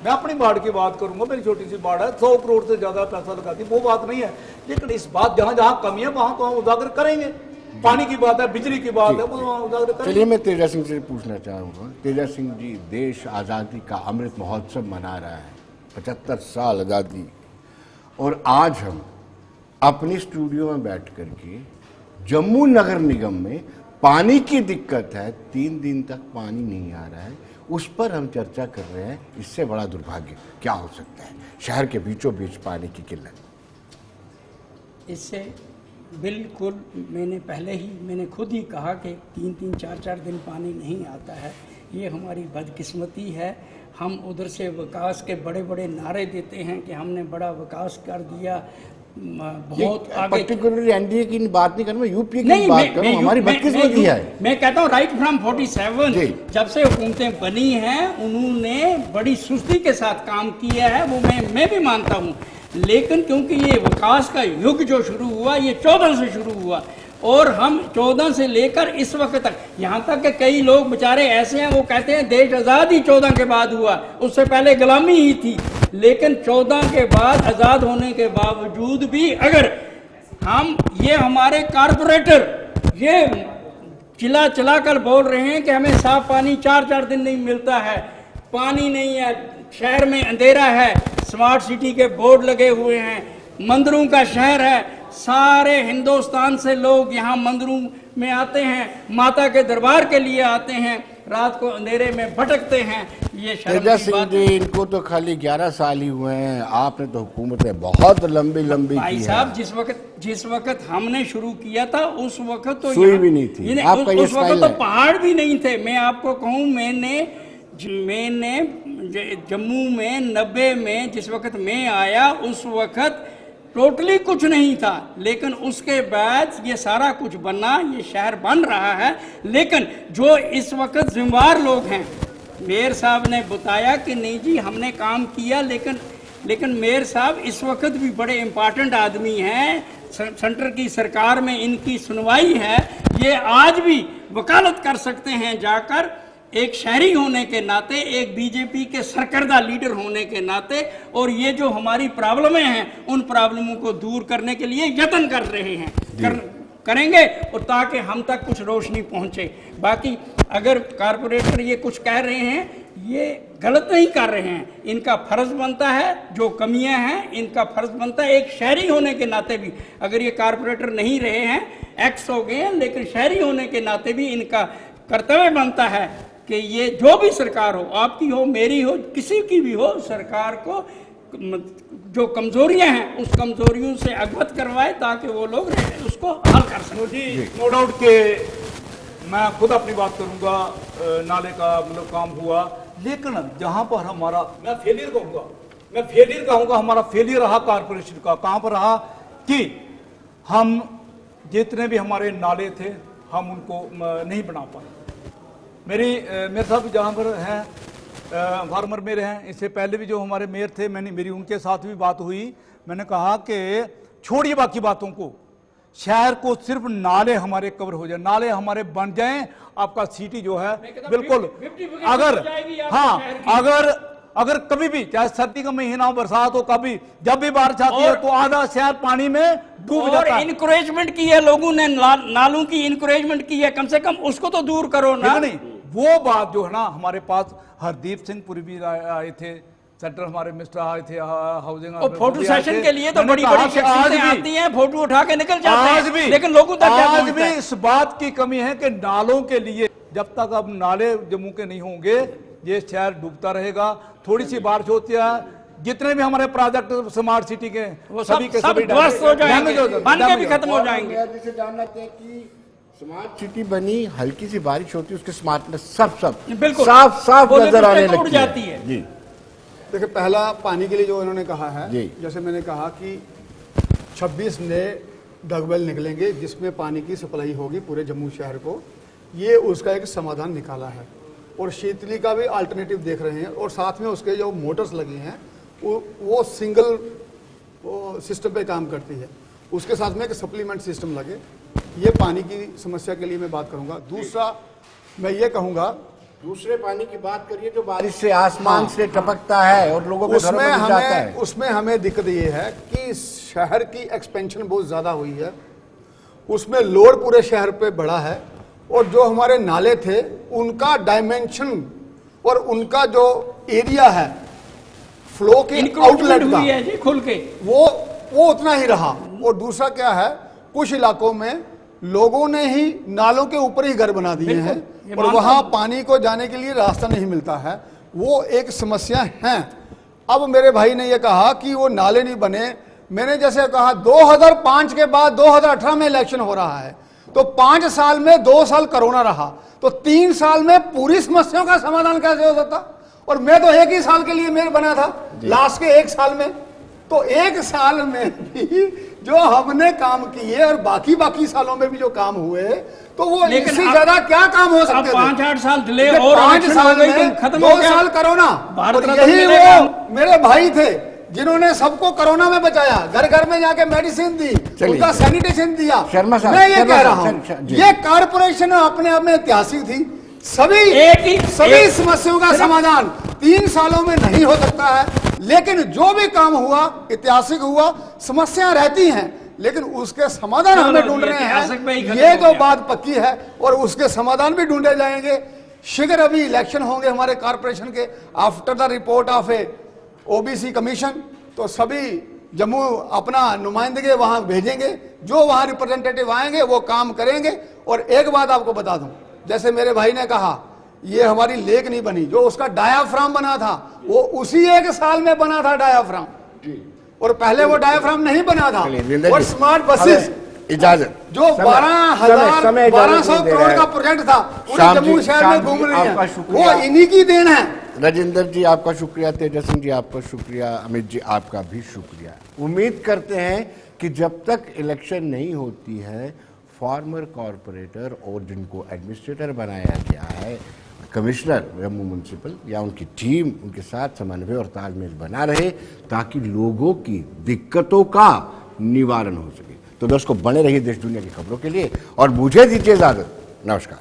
मैं अपनी वार्ड की बात करूंगा, मेरी छोटी सी वार्ड है, 100 करोड़ से ज्यादा पैसा लगाती, वो बात नहीं है। लेकिन इस बात जहां जहां कमी है वहां तो हम उजागर करेंगे। पानी की बात है, बिजली की बात है, वो उजागर करेंगे। चलिए मैं तेजा सिंह से पूछना चाहूंगा। तेजा सिंह जी, देश आज़ादी का अमृत महोत्सव मना रहा है, 75 साल आज़ादी, और आज हम अपनी स्टूडियो में बैठ करके जम्मू नगर निगम में पानी की दिक्कत है, 3 दिन तक पानी नहीं आ रहा है, उस पर हम चर्चा कर रहे हैं। इससे बड़ा दुर्भाग्य क्या हो सकता है? शहर के बीचों बीच पानी की किल्लत। इससे बिल्कुल मैंने खुद ही कहा कि 3-3, 4-4 दिन पानी नहीं आता है। ये हमारी बदकिस्मती है। हम उधर से विकास के बड़े बड़े नारे देते हैं कि हमने बड़ा विकास कर दिया, बहुत आगे। पर्टिकुलरली एनडीए की बात नहीं कर रहा, मैं यूपीए की बात कर रहा हूं। हमारी बदकिस्मती है। मैं कहता हूँ राइट फ्रॉम 47 जब से हुकूमतें बनी हैं उन्होंने बड़ी सुस्ती के साथ काम किया है, वो मैं भी मानता हूँ। लेकिन क्योंकि ये विकास का युग जो शुरू हुआ ये 14 से शुरू हुआ, और हम 14 से लेकर इस वक्त तक, यहाँ तक कि कई लोग बेचारे ऐसे हैं वो कहते हैं देश आज़ाद ही 14 के बाद हुआ, उससे पहले गुलामी ही थी। लेकिन 14 के बाद आज़ाद होने के बावजूद भी अगर हम ये हमारे कारपोरेटर ये चिल्ला कर बोल रहे हैं कि हमें साफ पानी 4-4 दिन नहीं मिलता है, पानी नहीं है, शहर में अंधेरा है, स्मार्ट सिटी के बोर्ड लगे हुए हैं, मंदिरों का शहर है, सारे हिंदुस्तान से लोग यहाँ मंदिरों में आते हैं, माता के दरबार के लिए आते हैं, रात को अंधेरे में भटकते हैं। ये तेजा सिंह जी, इनको तो खाली 11 साल ही हुए हैं, आपने तो हुकूमतें बहुत लंबी भाई साहब, जिस वक्त हमने शुरू किया था उस वक्त तो सुई भी नहीं थी, आपका ये उस वक्त तो पहाड़ भी नहीं थे। मैं आपको कहूँ, मैंने जम्मू में 90 में जिस वक्त मैं आया उस वक्त टोटली कुछ नहीं था, लेकिन उसके बाद ये सारा कुछ बना, ये शहर बन रहा है। लेकिन जो इस वक्त जिम्मेदार लोग हैं, मेयर साहब ने बताया कि नहीं जी हमने काम किया, लेकिन मेयर साहब इस वक्त भी बड़े इम्पोर्टेंट आदमी हैं, सेंटर की सरकार में इनकी सुनवाई है, ये आज भी वकालत कर सकते हैं जाकर, एक शहरी होने के नाते, एक बीजेपी के सरकर्दा लीडर होने के नाते, और ये जो हमारी प्रॉब्लमें हैं उन प्रॉब्लमों को दूर करने के लिए यत्न कर रहे हैं, करेंगे, और ताकि हम तक कुछ रोशनी पहुंचे। बाकी अगर कारपोरेटर ये कुछ कह रहे हैं, ये गलत नहीं कर रहे हैं। इनका फर्ज बनता है, जो कमियां हैं इनका फर्ज बनता है, एक शहरी होने के नाते भी, अगर ये कारपोरेटर नहीं रहे हैं, एक्स हो गए हैं, लेकिन शहरी होने के नाते भी इनका कर्तव्य बनता है कि ये जो भी सरकार हो, आपकी हो, मेरी हो, किसी की भी हो, सरकार को जो कमजोरियां हैं उस कमजोरियों से अवगत करवाए ताकि वो लोग उसको हल कर सकें। जी, नो डाउट के मैं खुद अपनी बात करूंगा, नाले का मतलब काम हुआ, लेकिन जहां पर हमारा मैं फेलियर कहूंगा, हमारा फेलियर रहा कारपोरेशन का। कहां पर रहा कि हम जितने भी हमारे नाले थे हम उनको नहीं बना पाए। मेरे साथ जहां पर हैं फार्मर मेरे हैं, इससे पहले भी जो हमारे मेयर थे, मेरी उनके साथ भी बात हुई। मैंने कहा कि छोड़िए बाकी बातों को, शहर को सिर्फ नाले हमारे कवर हो जाए, नाले हमारे बन जाएं, आपका सिटी जो है बिल्कुल, अगर हाँ अगर कभी भी चाहे सर्दी का महीना हो, बरसात हो, कभी जब भी बारिश आती है तो आधा शहर पानी में डूब जाता है। इनकरेजमेंट की है लोगों ने, नालों की इनकरेजमेंट की है, कम से कम उसको तो दूर करो ना। नहीं, वो बात जो है ना, हमारे पास हरदीप सिंह पुरी भी आए थे, सेंट्रल हमारे मिनिस्टर आए थे, हाउसिंग और फोटो सेशन के लिए तो बड़ी बड़ी शख्सियतें आती हैं, फोटो उठा के निकल जाते हैं, लेकिन लोगों तक आज भी इस बात की कमी है कि नालों के लिए जब तक अब नाले जम्मू के नहीं होंगे ये शहर डूबता रहेगा। थोड़ी सी बारिश होती है, जितने भी हमारे प्रोजेक्ट स्मार्ट सिटी के वो सभी के सभी ध्वस्त हो जाएंगे, बन के भी खत्म हो जाएंगे। जैसे जानना चाहिए कि स्मार्ट सिटी बनी, हल्की सी बारिश होती है उसके स्मार्टनेस सब बिल्कुल साफ नजर आने लगती है। जी देखिए, पहला पानी के लिए जो इन्होंने कहा है, जी। जैसे मैंने कहा कि 26 नए डगवेल निकलेंगे जिसमें पानी की सप्लाई होगी पूरे जम्मू शहर को, ये उसका एक समाधान निकाला है। और शीतली का भी अल्टरनेटिव देख रहे हैं, और साथ में उसके जो मोटर्स लगी हैं वो सिंगल सिस्टम पे काम करती है, उसके साथ में एक सप्लीमेंट सिस्टम लगे। ये पानी की समस्या के लिए मैं बात करूंगा। दूसरा मैं ये कहूंगा, दूसरे पानी की बात करिए जो बारिश से आसमान से टपकता है और लोगों के घरों में घुस जाता है। उसमें हमें दिक्कत ये है कि शहर की एक्सपेंशन बहुत ज्यादा हुई है, उसमें लोड पूरे शहर पे बढ़ा है, और जो हमारे नाले थे उनका डायमेंशन और उनका जो एरिया है फ्लो के आउटलेट का खुल के वो उतना ही रहा। और दूसरा क्या है, कुछ इलाकों में लोगों ने ही नालों के ऊपर ही घर बना दिए हैं और वहां पानी को जाने के लिए रास्ता नहीं मिलता है, वो एक समस्या है। अब मेरे भाई ने यह कहा कि वो नाले नहीं बने, मैंने जैसे कहा 2005 के बाद 2018 में इलेक्शन हो रहा है, तो 5 साल में 2 साल कोरोना रहा, तो 3 साल में पूरी समस्याओं का समाधान कैसे हो सकता? और मैं तो 1 ही साल के लिए मेयर बना था, लास्ट के 1 साल में, तो 1 साल में भी जो हमने काम किए और बाकी सालों में भी जो काम हुए, तो वो इससे ज्यादा क्या काम हो सकते थे? 5-8 साल डिले और 5 साल में खत्म 2 हो गया। साल कोरोना, और यही वो मेरे भाई थे जिन्होंने सबको कोरोना में बचाया, घर घर में जाके मेडिसिन दी, उनका सैनिटेशन दिया। शर्मा साहब, मैं ये कह रहा हूँ, ये कारपोरेशन अपने आप में ऐतिहासिक थी। सभी समस्याओं का समाधान 3 सालों में नहीं हो सकता है, लेकिन जो भी काम हुआ ऐतिहासिक हुआ। समस्या रहती हैं लेकिन उसके समाधान हमें ढूंढ रहे हैं, ये जो बात पक्की है, और उसके समाधान भी ढूंढे जाएंगे शीघ्र। अभी इलेक्शन होंगे हमारे कारपोरेशन के, after the report of A OBC commission, तो सभी जम्मू अपना नुमाइंदगी वहां भेजेंगे, जो वहां रिप्रेजेंटेटिव आएंगे वो काम करेंगे। और एक बात आपको बता दूं, जैसे मेरे भाई ने कहा ये हमारी लेक नहीं बनी, जो उसका डायाफ्राम बना था वो उसी 1 साल में बना था डायाफ्राम, और पहले वो डायाफ्राम नहीं बना था। और स्मार्ट बसेस इजाजत जो 1200 करोड़ का प्रोजेक्ट था पूरे जम्मू शहर में घूम रही है, वो इन्हीं की देन है। राजेंद्र जी आपका शुक्रिया, तेजस सिंह जी आपका शुक्रिया, अमित जी आपका भी शुक्रिया। उम्मीद करते हैं कि जब तक इलेक्शन नहीं होती है, फॉर्मर कॉरपोरेटर और जिनको एडमिनिस्ट्रेटर बनाया गया है, कमिश्नर जम्मू म्यूनसिपल या उनकी टीम, उनके साथ समन्वय और तालमेल बना रहे ताकि लोगों की दिक्कतों का निवारण हो सके। तो दोस्तों, बने रहिए देश दुनिया की खबरों के लिए और मुझे दीजिए इजाजत। नमस्कार।